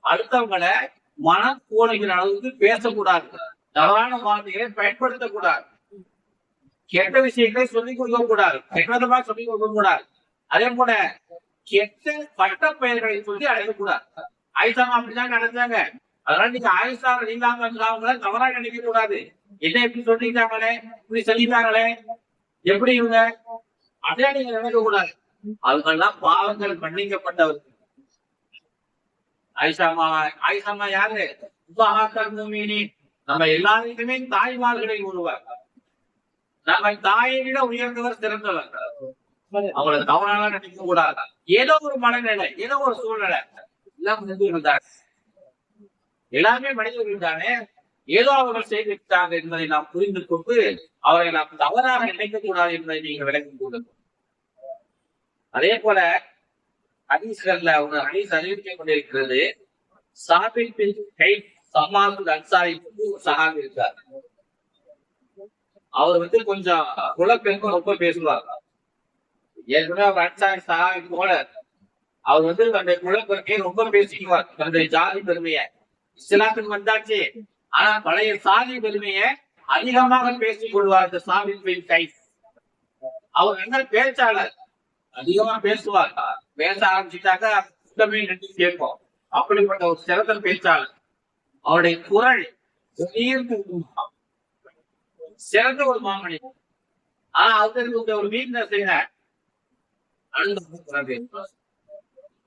Speaker 1: அடுத்தவங்களை மனம் கோணிக்கிற அளவுக்கு பேசக்கூடாது, தவறான வார்த்தைகளை பயன்படுத்தக்கூடாது, கெட்ட விஷயங்களை சொல்லிக் கொடுக்க கூடாது, கெட்டதமா சொல்லிக் கொடுக்க கூடாது. அதே போல கெட்ட பட்ட பெயர்களை சொல்லி அழைக்கக்கூடாது. ஆயிஷாமா அப்படிதான் நடந்தாங்க. அதனால நீங்க ஆயிஷா இல்லாம அவங்கள தவறா நினைக்க கூடாது. என்ன எப்படி சொல்லிட்டாங்களே, இப்படி சொல்லிட்டாங்களே, எப்படி இவங்க அப்படியே நீங்க நினைக்க கூடாது. அவங்கெல்லாம் பாவங்கள் மன்னிக்கப்பட்டவர். ஆயிஷாமா யாரு? நம்ம எல்லாருக்குமே தாய்மார்களில் ஒருவர். நம்ம தாயை விட உயர்ந்தவர், சிறந்தவர். அவங்களை தவறாக நினைக்க கூடாது. ஏதோ ஒரு மனநிலை, ஏதோ ஒரு சூழ்நிலை, எல்லாம் இருந்தாங்க. எல்லாமே மனிதர்கள் தானே, ஏதோ அவர்கள் செய்திருக்கிறாங்க என்பதை நாம் புரிந்து கொண்டு அவரை நாம் தவறாக நினைக்க கூடாது என்பதை நீங்க விளக்கிக் கொள்ளுங்கள். அதே போல ஹதீஸ்கள்ல ஒரு ஹதீஸ் அறிவித்துக் கொண்டிருக்கிறது. சாபித் பின் கைஸ் சம்மாதுல் அன்சாரி சஹாபி இருக்கார். அவர் கொஞ்சம் குலப்பெருமை ரொம்ப பேசுவார். ஏற்கனவே அவர் அன்சாரி சஹாபி போல அவர் தன்னுடைய குலப்பெருமையை ரொம்ப பேசிக்குவார். தன்னுடைய ஜாதி பெருமையை இஸ்லாத்துக்கு வந்தாச்சு, ஆனா பழைய சாதி பெருமையை அதிகமாக பேசிக் கொள்வார். இந்த சாபித் பின் கைஸ் அவர் என்ன பேச்சாளர், அதிகமா பேசுவார். பேச ஆரம்பிச்சுட்டாக்க கேட்போம். அப்படிப்பட்ட ஒரு சிறந்த பேச்சாளர். அவருடைய குரல் சிறந்த ஒரு மாமணி. ஆனா அவருக்கு ஒரு வீக்னஸ் என்ன,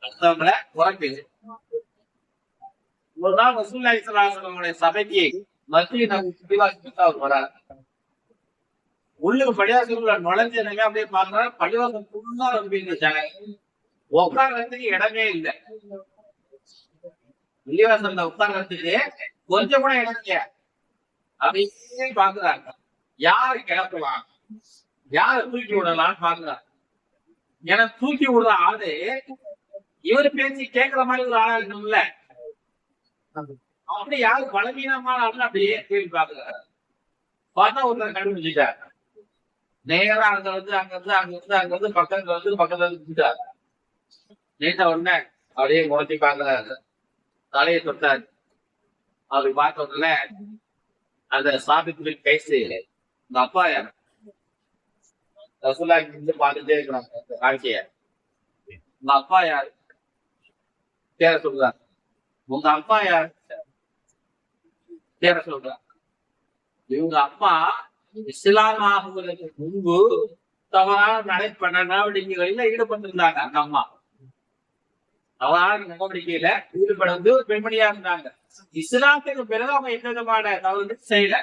Speaker 1: அடுத்தவங்களை குறைப்பது. ஒரு நாள் ரசூலுல்லாஹி ஸல்லல்லாஹு அலைஹி வஸல்லம் சபைக்கு மஸ்ஜித் அவர் வரார். உள்ளுக்கு பள்ளிவாசலுக்குள்ள நுழைஞ்சனங்க அப்படியே பாக்குறாரு. பள்ளிவாசல் ஃபுல்லா ரொம்ப இருந்துச்சாங்க, உட்கார்றதுக்கு இடமே இல்லை. பள்ளிவாசல்ல உட்கார்றதுக்கு கொஞ்சம் கூட இடம் இல்லையா. அப்படியே பாக்குறாங்க, யாரு கிளப்பலாம், யார தூக்கி விடலாம்னு பாக்குறாரு. ஏன்னா தூக்கி விடுற ஆளு இவரு பேசி கேட்கிற மாதிரி ஒரு ஆளா இருக்கணும்ல. அப்படி யாரு பலவீனமான ஆளுன்னு அப்படியே கேள்வி பாக்குறாரு. பார்த்தா ஒருத்தர் கண்டுபிடிச்சிட்டாரு. நேரா அங்க பக்கத்துல விட்டாரு. நேற்ற உடனே அப்படியே முறைச்சி பாக்குறாரு, தலையை தொட்டாரு. அவருக்கு பார்த்த உடனே அந்த சாபித்து பேசி, உங்க அப்பா யார்? ரசூலுல்லாஹி பார்த்துட்டே இருக்கிறாங்க காட்சிய. உங்க அப்பா யாரு தேர சொல்றாங்க. உங்க அப்பா யார் தேர சொல்றாங்க. இவங்க அப்பா இஸ்லாமாகுவதற்கு முன்பு தவறான நடவடிக்கைகளில் ஈடுபட்டிருந்தாங்க. அந்த அம்மா தவறான நடவடிக்கையில ஈடுபட ஒரு பெண்மணியா இருந்தாங்க. இஸ்லாத்துக்கு பிறகு அவங்க எந்த விதமான தவறு செய்யல.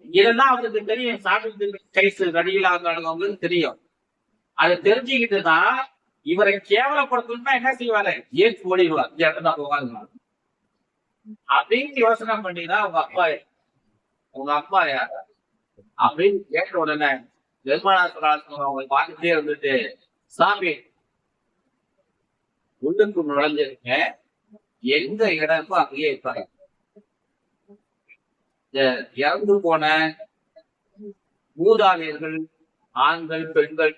Speaker 1: இதெல்லாம் அவருக்கு தெரியும். சாப்பிட்டு நடிகளாங்களுக்கு தெரியும். அதை தெரிஞ்சுக்கிட்டுதான் இவரை கேவலப்படுத்தணும்னா என்ன செய்வாரு, ஏன் ஓடிடுவார், இந்த இடத்துல போகாது அப்படின்னு யோசனை பண்ணிதான் உங்க அப்பா யார் அப்படின்னு கேட்ட உடனே அவங்க பார்த்துட்டே இருந்துட்டு, சாமி உள்ளுக்கு நுழைஞ்சிருக்க, எந்த இடமோ அங்கேயே இருப்பாங்க. இறந்து போன மூதாதையர்கள், ஆண்கள், பெண்கள்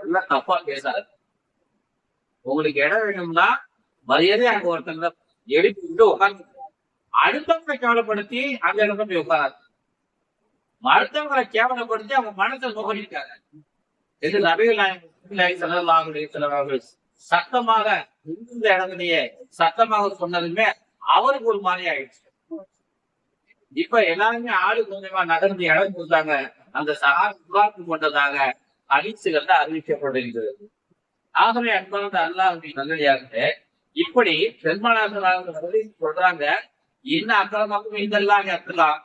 Speaker 1: எல்லாம் தப்பா பேசாது. உங்களுக்கு இடம் வேணும்னா மரியாதை அங்க ஒருத்தங்க எழுப்பி விட்டு உட்காந்து, அடுத்தவங்களை கேவலப்படுத்தி அந்த இடத்துல போய் உட்காராது. அடுத்தவங்களை கேவலப்படுத்தி அவங்க மனசை நுகர்ந்திருக்காங்க. இது நபிகள் ஸல்லல்லாஹு அலைஹி வஸல்லம் சத்தமாக இந்த இடத்துலயே சத்தமாக சொன்னதுமே அவருக்கு ஒரு மாதிரி ஆயிடுச்சு. இப்ப எல்லாருமே ஆளு கொஞ்சமா நகர்ந்து இடம் கொடுத்தாங்க. அந்த சகாபாத்து கொண்டதாக ஹதீஸ்கள்ல அறிவிக்கப்படுகிறது. ஆகவே அன்பார்ந்த அல்லாஹ்வின் நல்லடியார்களே, இப்படி பெருமானார் சொல்றாங்க, என்ன அக்கிரமக்கும் இதெல்லாம் இருக்கலாம்.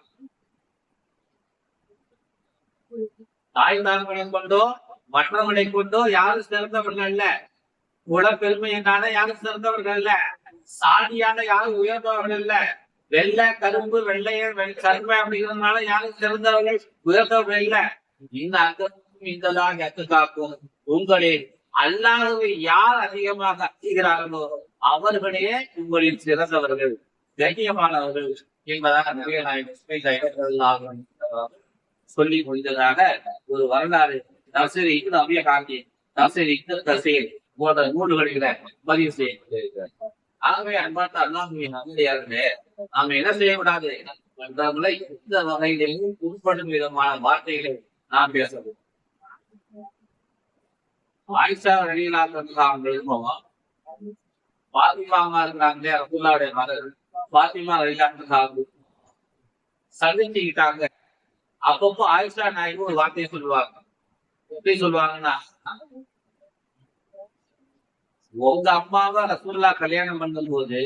Speaker 1: தாய் தார்களை கொண்டோ மற்றவர்களை கொண்டோ யாரும் சிறந்தவர்கள் இல்ல. குலப்பெருமையினால யாரும் சிறந்தவர்கள் இல்ல. சாதியான யாரும் உயர்ந்தவர்கள் இல்ல. வெள்ளை கரும்பு வெள்ளையர் கருமை அப்படிங்கிறதுனால யாரும் சிறந்தவர்கள் உயர்ந்தவர்கள் இல்ல. இந்த அக்கமும் இந்ததான் எத்து காக்கும். உங்களில் அல்லாஹ்வை யார் அதிகமாக அச்சுகிறார்களோ அவர்களே உங்களில் சிறந்தவர்கள், கண்ணியமானவர்கள் என்பதாக நிறைய நாயகம் சொல்லி முடிந்ததாக ஒரு வரலாறு தப்சீர் இப்னு அபீ ஹாத்திம், தப்சீர் இப்னு கஸீர் போன்ற நூல்களில பதிவு செய்யப்பட்டிருக்கிறது. ஆகவே அன்பார்ந்த அல்லாஹ்வின் நல்லடியார்களே, நாம் என்ன செய்யக்கூடாது என்றாலே இந்த வகையிலும் உட்படும் விதமான வார்த்தைகளை நாம் பேசணும். ஆயிஷா ரலியல்லாஹு அன்ஹா அவர்களும் பாத்திமாமா இருக்கிறாங்களே ரசூலுல்லாஹ்வுடைய மகள் பாத்திமா ரலியல்லாஹு அன்ஹா சந்திச்சுக்கிட்டாங்க. அப்பப்போ ஆயிஷா நாயகி ஒரு வார்த்தையை சொல்லுவாங்க. எப்படி சொல்லுவாங்கன்னா, உங்க அம்மாவை ரசூலுல்லாஹ் கல்யாணம் பண்ணும் போது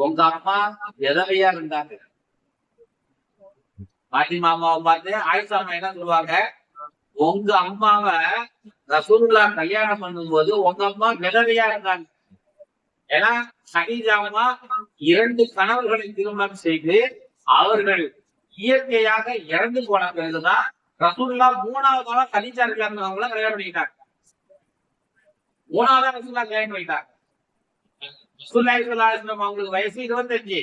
Speaker 1: உங்க அம்மா விதவையா இருந்தாங்க. பாத்திமாமாவை பார்த்து ஆயிஷா என்ன சொல்லுவாங்க, உங்க அம்மாவை ரசூலுல்லாஹ் கல்யாணம் பண்ணும் போது உங்க அம்மா விதவையா இருந்தாங்க. ஏன்னா கதீஜா அம்மா 2 கணவர்களை திருமணம் செய்து அவர்கள் இயற்கையாக இறந்து போன பிறகுதான் ரசூலுல்லாஹ் 3வது கதீஜா இருக்கிறவங்கள கல்யாணம் பண்ணிட்டாங்க. 3வது ரசூலுல்லாஹ் கல்யாணம் பண்ணிட்டாங்க. ரசூலுல்லாஹி ஸல்லல்லாஹு அலைஹி வஸல்லம் அவங்களுக்கு வயசு 25,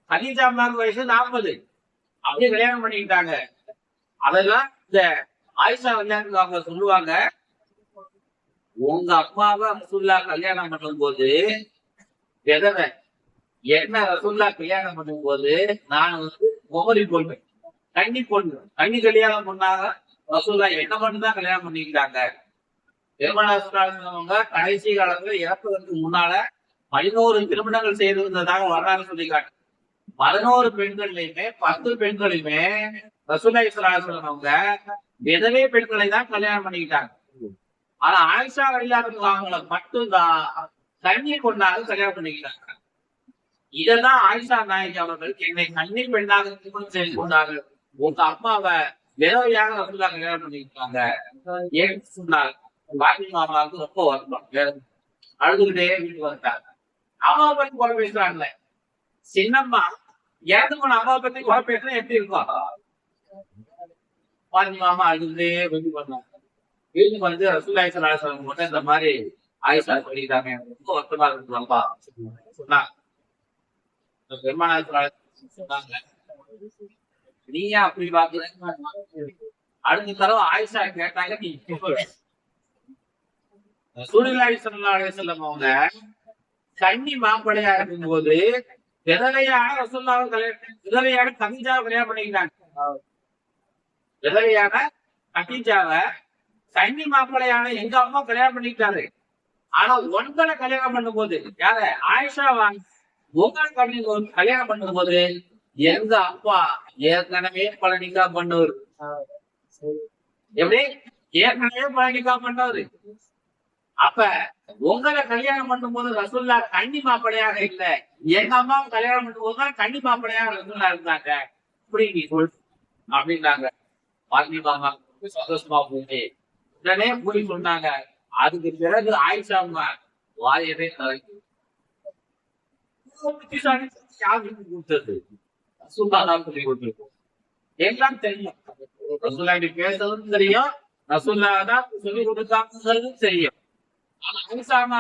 Speaker 1: கதீஜா அம்மாவுக்கு வயசு 40. அப்படியே கல்யாணம் பண்ணிக்கிட்டாங்க. அதெல்லாம் இந்த ஆயிஷா அவங்க சொல்லுவாங்க, உங்க அம்மாவை ரசூலுல்லாஹ் கல்யாணம் பண்ணும் போது விதவை, என்ன ரசூலுல்லாஹ் கல்யாணம் பண்ணும் போது நான் முகரி பொண்ணு, கன்னி பொண்ணு, கன்னி கல்யாணம் பண்ணாங்க. ரசூலுல்லாஹ் என்ன மட்டும்தான் கல்யாணம் பண்ணிக்கிட்டாங்க. பெருமானார் கடைசி காலத்துல இறப்பதற்கு முன்னால 11 திருமணங்கள் செய்திருந்ததாக வரலாறு சொல்லிக்காட்டு. 11 பெண்கள்லையுமே 10 பெண்களையுமே ரசூலுல்லாஹி ஸல்லல்லாஹு அலைஹி வஸல்லம் அவங்க விதவை பெண்களை தான் கல்யாணம் பண்ணிக்கிட்டாங்க. ஆனா ஆயிஷா ரலியல்லாஹு அன்ஹா மட்டும்தான் கன்னி பொண்ணாக கல்யாணம் பண்ணிக்கிட்டாங்க. இதெல்லாம் ஆயிஷா நாயகி அவர்கள் என்னை கன்னி பெண்ணாக திருமணம் செய்து கொண்டார்கள், உங்க அம்மாவை விதவையாக ரசூலுல்லாஹ் கல்யாணம் பண்ணிக்கிட்டாங்க ஏன்னு சொன்னாங்க. பாத்திமாமாவுக்கு ரொம்ப வருத்தம், அழுதுகிட்டே வீட்டுக்கு வந்துட்டாங்க. அம்மாவை பத்தி குறை பேசுறாங்கல்ல, சின்னம்மா இறந்து போன அம்மாவை பத்தி குறை பேசுனா எப்படி இருக்கும்? பாத்திமாமா அழுதுகிட்டே வீட்டுக்கு வந்தாங்க. வீட்டுக்கு வந்து ரசூலுல்லாஹி ஸல்லல்லாஹு அலைஹி வஸல்லம் மட்டும் இந்த மாதிரி ஆயிஷா சொல்லிட்டாங்க, ரொம்ப வருத்தமா இருக்குப்பா சொன்னாங்க. பெருமானார் சொன்னாங்க, நீயா அப்படி பாக்குற? அடுத்த தடவை ஆயிஷா கேட்டாங்க, நீ ரசூலுல்லாஹி ஸல்லல்லாஹு அலைஹி வஸல்லம் அவங்க கன்னி மாப்பிள்ளையா இருக்கும்போது விதவையான ரசூலுல்லாஹ் விதவையான கதீஜாவை கல்யாணம் பண்ணிக்கிட்டாங்க. விதவையான கதீஜாவை கன்னி மாப்பிள்ளையான எங்க அம்மா கல்யாணம் பண்ணிக்கிட்டாரு. ஆனா ஒன்களை கல்யாணம் பண்ணும் போது யார ஆயிஷா உங்களை கல்யாணம் பண்ணும் போது எங்க அப்பா ஏற்கனவே பழனிக்கா பண்ணவர். எப்படி? ஏற்கனவே பழனிக்கா பண்ணவர். அப்ப உங்களை கல்யாணம் பண்ணும் போது ரசூலுல்லாஹ் கன்னி மாப்பிள்ளையாக இல்ல, எங்க அம்மாவை கல்யாணம் பண்ணும் போதுதான் கன்னி மாப்பிள்ளையாக ரசூலுல்லாஹ் இருந்தாங்க. இப்படி நீ சொல் அப்படின்னாங்க. பாத்திமாமா சந்தோஷமா போயிட்டு உடனே போய் சொன்னாங்க. அதுக்கு பிறகு ஆயிஷா அம்மா வாயவே கலக்கி கொடுத்தது ரசூலுல்லாஹ் சொல்லி கொடுத்திருக்கோம். எல்லாம் தெரியும், ரசூலுல்லாஹ் பேசுறதும் தெரியும், ரசூலுல்லாஹ் தான் சொல்லி கொடுத்தாங்கிறதும் தெரியும். ஆனா ஆயிஷா அம்மா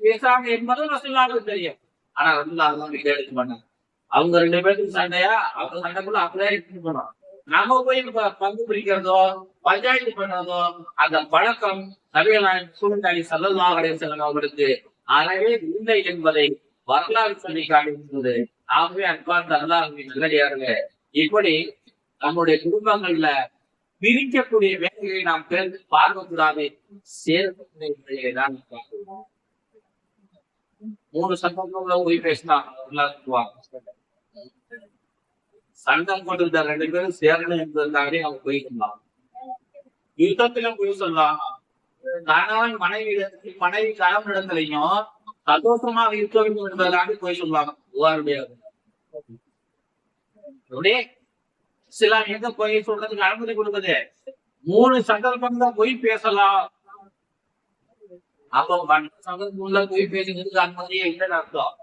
Speaker 1: பேசாம என்பதும் ரசூலுல்லாஹ்வுக்கு தெரியும். ஆனா ரசூலுல்லாஹ் எடுத்து பண்ணாங்க. அவங்க 2 பேருக்கு சண்டையா, அவங்க சண்டைக்குள்ள அப்படியே இருக்கணும். நாம போய் பங்கு பிடிக்கிறதோ பஞ்சாயத்து பண்றதோ அந்த பழக்கம் நபிகள் நாயகம் ரசூலுல்லாஹி ஸல்லல்லாஹு அலைஹி வஸல்லம் அவர்களுக்கு அறவே இல்லை என்பதை வரலாறு சொல்லி காட்டுகிறது. ஆகவே அன்பார்ந்த அல்லாஹ்வின் நல்லடியார்களே, இப்படி நம்முடைய குடும்பங்கள்ல பிரிக்கக்கூடிய வேலையை நாம் பார்க்கக்கூடாது, சேர்க்கக்கூடிய வேலையை தான் பார்க்கணும். 3 சம்பவங்கள்ல போய் பேசினா சண்டம் கொண்டிருந்த 2 பேரும் சேரணும் என்பதற்காகவே அவங்க போயிருக்கலாம். யுத்தத்திலும் போய் சொல்லலாம், கணவன் மனைவி கணவனிடத்திலையும் சந்தோஷமாக இருக்க வேண்டும் என்பதற்காக போய் சொல்லுவாங்க. சில எங்க போய் சொல்றதுக்கு அனுமதி கொடுக்குது? 3 சந்தர்ப்பம் தான் போய் பேசலாம். அப்போ சந்தர்ப்பம் போய் பேசுறதுக்கு அனுமதியே இல்லைன்னு அர்த்தம்.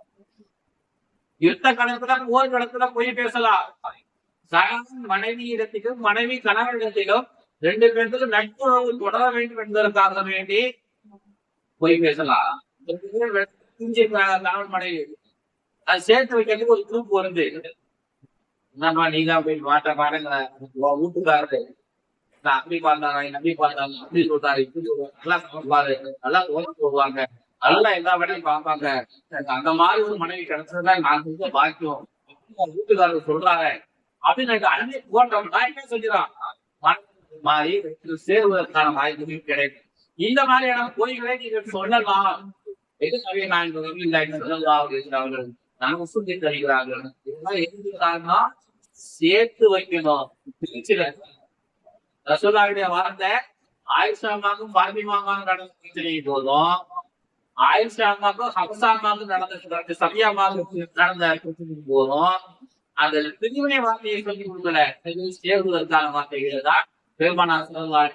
Speaker 1: யுத்த காலத்துல போர் காலத்துல போய் பேசலாம். கணவன் மனைவி இடத்திலும் மனைவி கணவன் இடத்திலும் 2 பேருக்கு நட்புறவு தொடர வேண்டும் என்பதற்காக வேண்டி போய் பேசலாம். கணவன் மனைவி அது சேர்த்து வைக்கிறதுக்கு ஒரு குரூப் வருது. என்னம்மா நீதான் போய் மாட்ட மாட்டேங்கிற வீட்டுக்காரரு நான் அப்படி பார்த்தாங்க நம்பி பார்த்தாங்க அப்படி சொல்றாரு இப்படி சொல்றாரு நல்லா சமைப்பாரு நல்லா ஓட்டு போடுவாங்க நல்லா எல்லா வேலையும் பார்ப்பாங்க. அந்த மாதிரி ஒரு மனைவி கிடைச்சதுதான் நான் செஞ்ச பாக்கியம் வீட்டுக்காரர் சொல்றாங்க அப்படின்னு எனக்கு அன்னை போட்டோம். நான் என்ன செஞ்சுறான் மாறி சேருவதற்கான வாய்ப்பு கிடைக்கும். இந்த மாதிரியான கோயில்களை நீங்க சொல்லலாம். எதுக்காக நான் இந்த நாங்க சுத்தி தருகிறார்கள். இதெல்லாம் எதுக்காகனா சேர்த்து வைக்கணும். ரசூலுல்லாஹ்வுடைய வார்த்தை ஆயிஷாமாக்கும் பாத்திமாமாக்கும் நடந்த பிரச்சனை போதும், ஆயிஷாமாக்கும் ஹப்சாமாக்கும் நடந்த சபியாமாக்கும் நடந்த பிரச்சனை போதும் அந்த பிரிவினை வார்த்தையை சொல்லி கொடுக்கல. சேர்வதற்கான வார்த்தைகள் தான் பெருமானார் ஸல்லல்லாஹு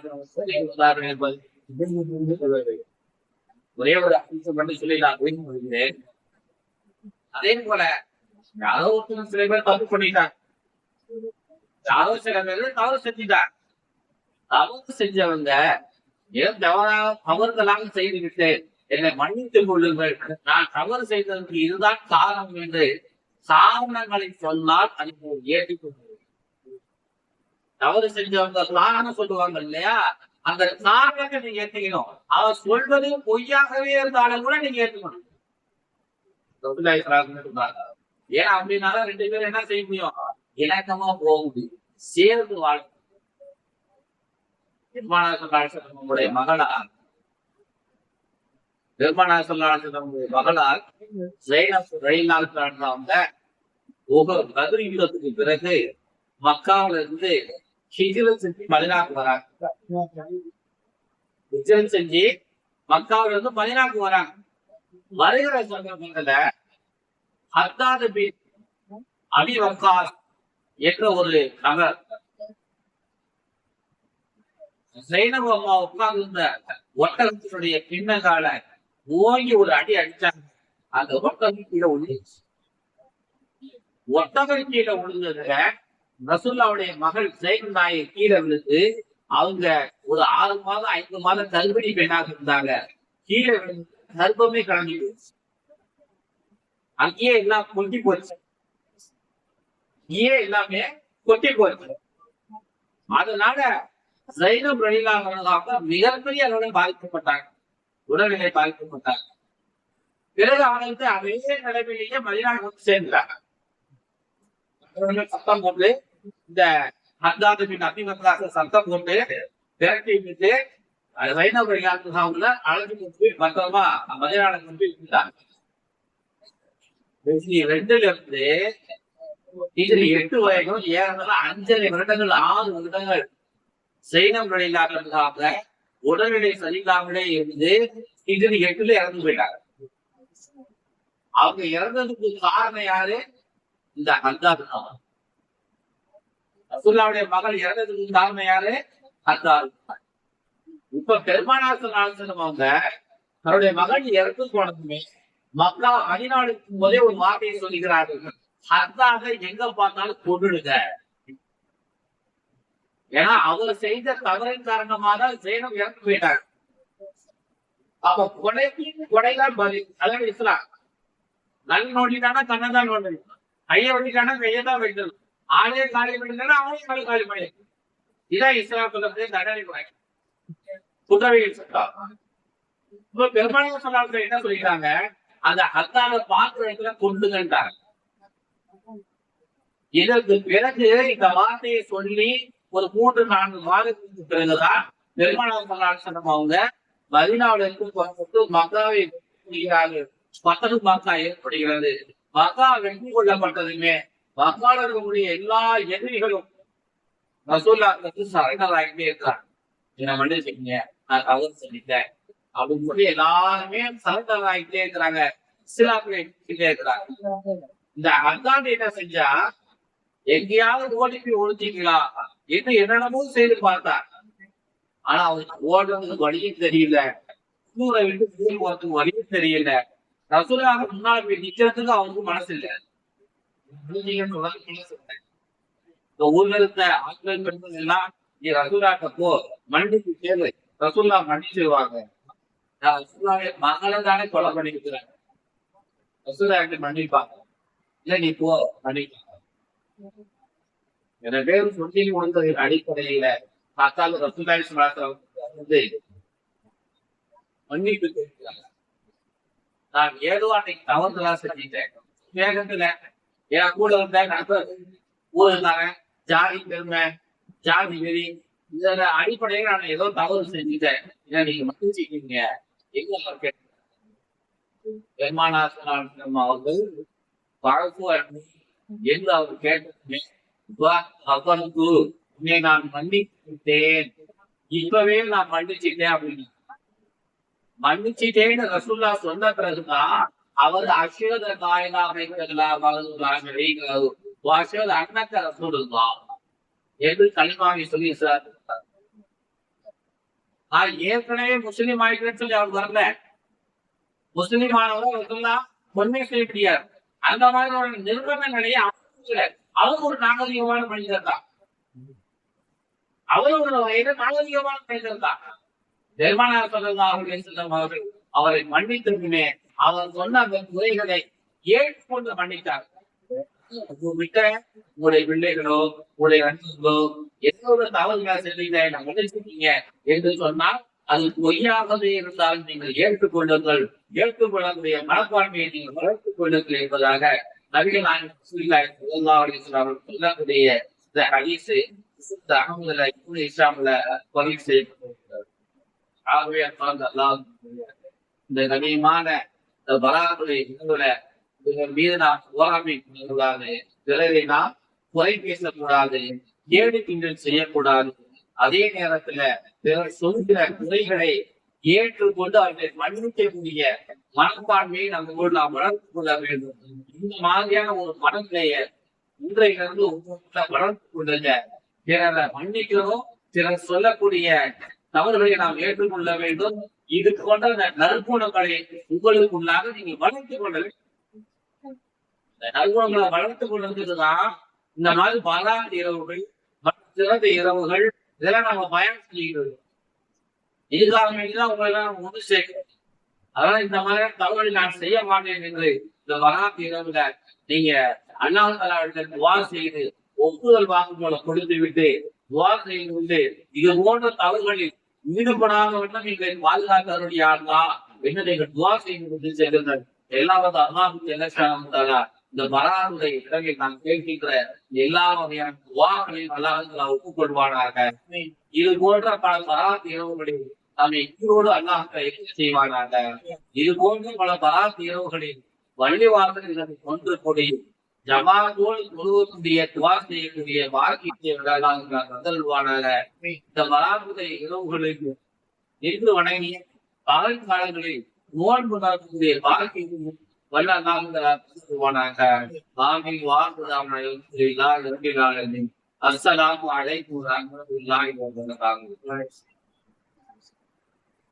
Speaker 1: அலைஹி வஸல்லம் ஒரே ஒரு அம்சம் மட்டும் சொல்லி நான் போயிருந்தேன். அதே போல யாரோ ஒருத்தர் சில பேர் தப்பு பண்ணிட்டாங்க, யாரோ சில பேர் தவறு செஞ்சுட்டாங்க. தவறு செஞ்சவங்க ஏன் தவறுதலாக செய்துவிட்டு என்னை மன்னித்துக் கொள்ளுங்கள், நான் தவறு செய்ததற்கு இதுதான் காரணம் என்று காரணங்களை சொன்னால் அதை ஏற்றுக்கொள்ளுங்கள். தவறு செஞ்சவங்க காரணம் சொல்லுவாங்க இல்லையா, அந்த காரணத்தை நீங்க ஏற்றுக்கணும். அவர் சொல்வது பொய்யாகவே இருந்தாலும் கூட நீங்க ஏற்றுக்கணும். ஏன் அப்படின்னாலும் ரெண்டு பேரும் என்ன செய்ய முடியும், இணக்கமா போக முடியும், சேர்ந்து வாழ. பெருமானார் மகளார் மகளார் யுத்தத்துக்கு பிறகு மக்காவில இருந்து ஹிஜ்ரத் செஞ்சு மதீனாவுக்கு வராங்க. ஹிஜ்ரத் செஞ்சு மக்காவில இருந்து மதீனாவுக்கு வராங்க. வருகிற சந்தர்ப்பத்துல ஹத்தாத் பின் அபி வக்காஸ் என்ற ஒரு நபர் ஸைனப் அம்மா உட்கார்ந்து இருந்த ஒட்டகத்தினுடைய பின்னங்கால ஓங்கி ஒரு அடி அடிச்சாங்க. அந்த ஒட்டகம் கீழே விழுந்துச்சு. ஒட்டகம் கீழே விழுந்ததுல ரசூலுல்லாஹ்வுடைய மகள் ஸைனப் நாயை கீழே விழுந்து அவங்க ஒரு 6 மாதம் 5 மாதம் கர்ப்பிணி பெண்ணாக இருந்தாங்க. கீழே விழுந்து கர்ப்பமே கலந்து அங்கேயே எல்லாம் கொட்டி போச்சு. எல்லாமே கொட்டி போச்சு. அதனால ஸைனப் ரலியல்லாஹு அன்ஹா மிகப்பெரிய அளவில் பாதிக்கப்பட்டாங்க, உடல்நிலை பாதிக்கப்பட்டாங்க. பிறகு அவங்களுக்கு அதே நிலைமையிலேயே மதீனாவுக்கு வந்து சேர்ந்தாங்க. சத்தம் போட்டு இந்த ஹத்தாத் பின் அபி வக்காஸ் சத்தம் போட்டு விரட்டி விட்டு ஸைனப் ரலியல்லாஹு அன்ஹாவுல அழைச்சு போய் பத்திரமா மதீனாவுக்கு வந்து இருந்தாங்க. 2ல இருந்து ஹிஜ்ரி 8 வரைக்கும் ஏறத்தாழ 5 வருடங்கள் 6 வருடங்கள் ஸைனப் ரலியல்லாஹு அன்ஹா உடல்நிலை சரியில்லாமலே இருந்து ஹிஜ்ரி 8ல இறந்து போயிட்டாங்க. அவங்க இறந்ததுக்கு காரணம் யாரு, இந்த ஹத்தாத். ரசூலுல்லாஹ்வுடைய மகள் இறந்ததுக்கு காரணம் யாரு, ஹத்தாத். இப்ப பெருமானார் ஸல்லல்லாஹு அலைஹி வஸல்லம் அவங்க தன்னுடைய மகன் இறந்து போனதுமே மக்கா மதீனாவுக்கு போதே ஒரு வார்த்தையை சொல்லுகிறார்கள், ஹத்தாத்தை எங்க பார்த்தாலும் கொன்னுடுங்க. ஏன்னா அவர் செய்த தவறின் காரணமாக தான் ஸைனப் இறந்து போயிட்டாங்க. அப்ப கொடைதான் பதில். அதாவது இஸ்லாம் கண் நோண்டிட்டானா கண்ணதான் நோண்டணும், கையை வெட்டிட்டானா கையதான் வெட்டணும், ஆளே காலி பண்ணிட்டானா அவனையும் காலி காலி பண்ணி. இதான் இஸ்லாம் சொல்லக்கூடிய தண்டனை முறை, குற்றவியல் சட்டம். இப்ப பெருமானார் ஸல்லல்லாஹு அலைஹி வஸல்லம் என்ன சொல்லிக்கிறாங்க, அந்த ஹத்தாவை பார்க்கிற இடத்துல கொண்டுங்கன்றாங்க. இதற்கு பிறகு இந்த வார்த்தையை சொல்லி ஒரு 3-4 மாதத்துக்கு பிறகுதான் பெருமானார் ஸல்லல்லாஹு அலைஹி வஸல்லம் அவங்க மதீனாவுல இருந்து மக்காவை பத்தது மக்கா ஏற்படுகிறது. மக்கா வெற்றி கொள்ளப்பட்டதுமே மக்கால இருக்கக்கூடிய எல்லா எதிரிகளும் ரசூலுல்லாஹ்வுக்கு சரண்டர் ஆகிட்டே இருக்கிறாங்க. என்ன மன்னிச்சுக்கீங்க, நான் தவறு செஞ்சுட்டேன் அப்படின்னு சொல்லி எல்லாருமே சரண்டர் ஆகிட்டே இருக்கிறாங்க, இஸ்லாமிலே இருக்கிறாங்க. இந்த ஹத்தாத் என்ன செஞ்சா, எங்கேயாவது ஓடி போய் ஒழிச்சிங்களா என்று என்னென்னமோ செய்து பார்த்தா, ஆனா அவருக்கு ஓடுறதுக்கு வழியும் தெரியல, ஊரை விட்டு போய் போறதுக்கு வழியும் தெரியல. ரசூலுல்லாஹ் முன்னாடி போய் நிக்கிறதுக்கு அவருக்கு மனசு இல்ல. இந்த ஊர்ல இருந்த ஆண்கள் பெண்கள் எல்லாம் நீ ரசூலுல்லாஹ்ட்ட போ, மன்னிப்பு கேளு, ரசூலுல்லாஹ் மன்னிச்சிருவாங்க. மகளை தானே கொலை பண்ணிருக்கிறாங்க. ரசூலுல்லாஹி மன்னிப்பாங்க. இல்ல நீ போ மன்னிப்பாங்க. எனவே சொல்லி கொடுத்ததின் அடிப்படையில பார்த்தாலும் ரசூலுல்லாஹி ஸல்லல்லாஹு அலைஹி வஸல்லம் வந்து மன்னிப்பு கேட்கிறாங்க. நான் ஏதோ அன்னைக்கு தவறுதலா செஞ்சுட்டேன். வேகத்துல என் கூட இருந்த நண்பர் ஊருக்காங்க, ஜாதி பெருமை, ஜாதி வெறி, இதோட அடிப்படையில நான் ஏதோ தவறு செஞ்சுட்டேன். ஏன்னா நீங்க மன்னிச்சுக்கீங்க. எங்க அவர் கேட்டார். பெருமானார் அவர்கள் பழக்குவார் என்று அவர் கேட்டதுமே அவனுக்கு உன்னை நான் மன்னிச்சுட்டேன், இப்பவே நான் மன்னிச்சுட்டேன் அப்படின்னு மன்னிச்சுட்டேன்னு ரசூல்லா சொன்ன பிறகுதான் அவர் அஷஹது அல்லா இலாஹ இல்லல்லாஹ் வ அஷஹது அன்னக ரசூலுல்லாஹ் என்று கலிமாவை சொல்லி சார். ஏற்கனவே முஸ்லீம் ஆயிட்டேன்னு சொல்லி அவர் வரல. முஸ்லீம் ஆனவரும் ரசூல்லா பொன்மை செய்ய முடியாது. அந்த மாதிரி ஒரு நிர்பந்தங்களையே அவர் ஒரு நாகரிகமான மனிதர் தான். அவர் ஒரு வயது நாகரிகமான மனிதர் தான். பெருமானார் ஸல்லல்லாஹு அலைஹி வஸல்லம் அவர்கள் அவரை மன்னித்ததுமே அவர் சொன்ன அந்த குறைகளை ஏற்றுக்கொண்டு மன்னித்தார். விட்ட உங்களுடைய பிள்ளைகளோ உங்களுடைய நண்பர்களோ எந்தோட தவறுகள் செல்வீங்க மன்னிச்சிருக்கீங்க என்று சொன்னால் அது பொய்யாகவே இருந்தாலும் நீங்கள் ஏற்றுக்கொள்ளுங்கள், ஏற்றுக்கொள்ளக்கூடிய மனப்பான்மையை நீங்கள் வளர்த்துக் கொள்ளுங்கள் என்பதாக நபிகள் நாயகம் ஸல்லல்லாஹு அலைஹி வஸல்லம் சொல்லக்கூடிய இந்த ஹதீஸ் அஹ்மதுல இப்னு இஸ்மாயில்ல பதிவு செய்யப்பட்டிருக்கிறது. ஆகவே இந்த கண்ணியமான பராத்துடைய மீது நாம் போராமை கொள்ளக்கூடாது, பிறரை நாம் குறை பேசக்கூடாது, கேடு கிண்டல் செய்யக்கூடாது. அதே நேரத்துல பிறர் சொல்கிற குறைகளை ஏற்றுக்கொண்டு அவர்களை மன்னிக்கக்கூடிய மனப்பான்மையை நம்மளோடு நாம் வளர்த்துக் கொள்ள வேண்டும். இந்த மாதிரியான ஒரு மனநிலைய இன்றையிலிருந்து வளர்த்துக் கொள்ளுங்க. பிறரை மன்னிக்கிறோம், பிறர் சொல்லக்கூடிய தவறுகளை நாம் ஏற்றுக்கொள்ள வேண்டும். இது போன்ற நற்குணங்களை உங்களுக்குள்ளாக நீங்க வளர்த்துக் கொள்ள வேண்டும். இந்த நற்குணங்களை வளர்த்துக் கொள்றதுதான் இந்த மாதிரி பராத் இரவுகள், சிறந்த இரவுகள், இதெல்லாம் நம்ம பயணம் செய்கிறது. இதுக்காக வேண்டிதான் உங்களை எல்லாம் ஒன்று சேர்க்கிறோம். அதனால இந்த மாதிரி தவறுகள் நான் செய்ய மாட்டேன் என்று இந்த பராத் இரவுல நீங்க அல்லாஹ் தஆலாவிடம் துஆ செய்து ஒப்புதல் வாக்குமூல கொடுத்து விட்டு துஆ செய்து விட்டு இது போன்ற தவறுகளில் ஈடுபடாதவர்கள் நீங்கள் பாதுகாத்தவருடைய ஆள்தான் என்ன நீங்கள் துவா செய்து செல்லுங்கள். எல்லாவது அல்லாஹ் இந்த பரானுடைய இடங்களில் நாம் கேட்கின்ற எல்லா வகையான துவாக்களையும் அல்லாஹ் ஒப்புக்கொள்வானாக. இது போன்ற பல பராத் இரவுகளில் நம்மை ஈரோடு அல்லாஹ் செய்வானாக. இது போன்ற பல பராத் இரவுகளில் வள்ளிவாசல் ஒன்று கூடி ஜமாத்தோடு முழுவதுடைய துவா செய்யக்கூடிய வாக்கியத்தை தந்தல்வானாக. இந்த பராத்துடைய இரவுகளுக்கு நின்று வணங்கிய பகல் காலங்களில் நோன்பு நடக்கக்கூடிய வாக்கியம் வல்லவானாக. ஆமீன். வாக்குதாம் அஸ்ஸலாமு அலைக்கும் வரஹ்மத்துல்லாஹி வபரகாத்துஹு.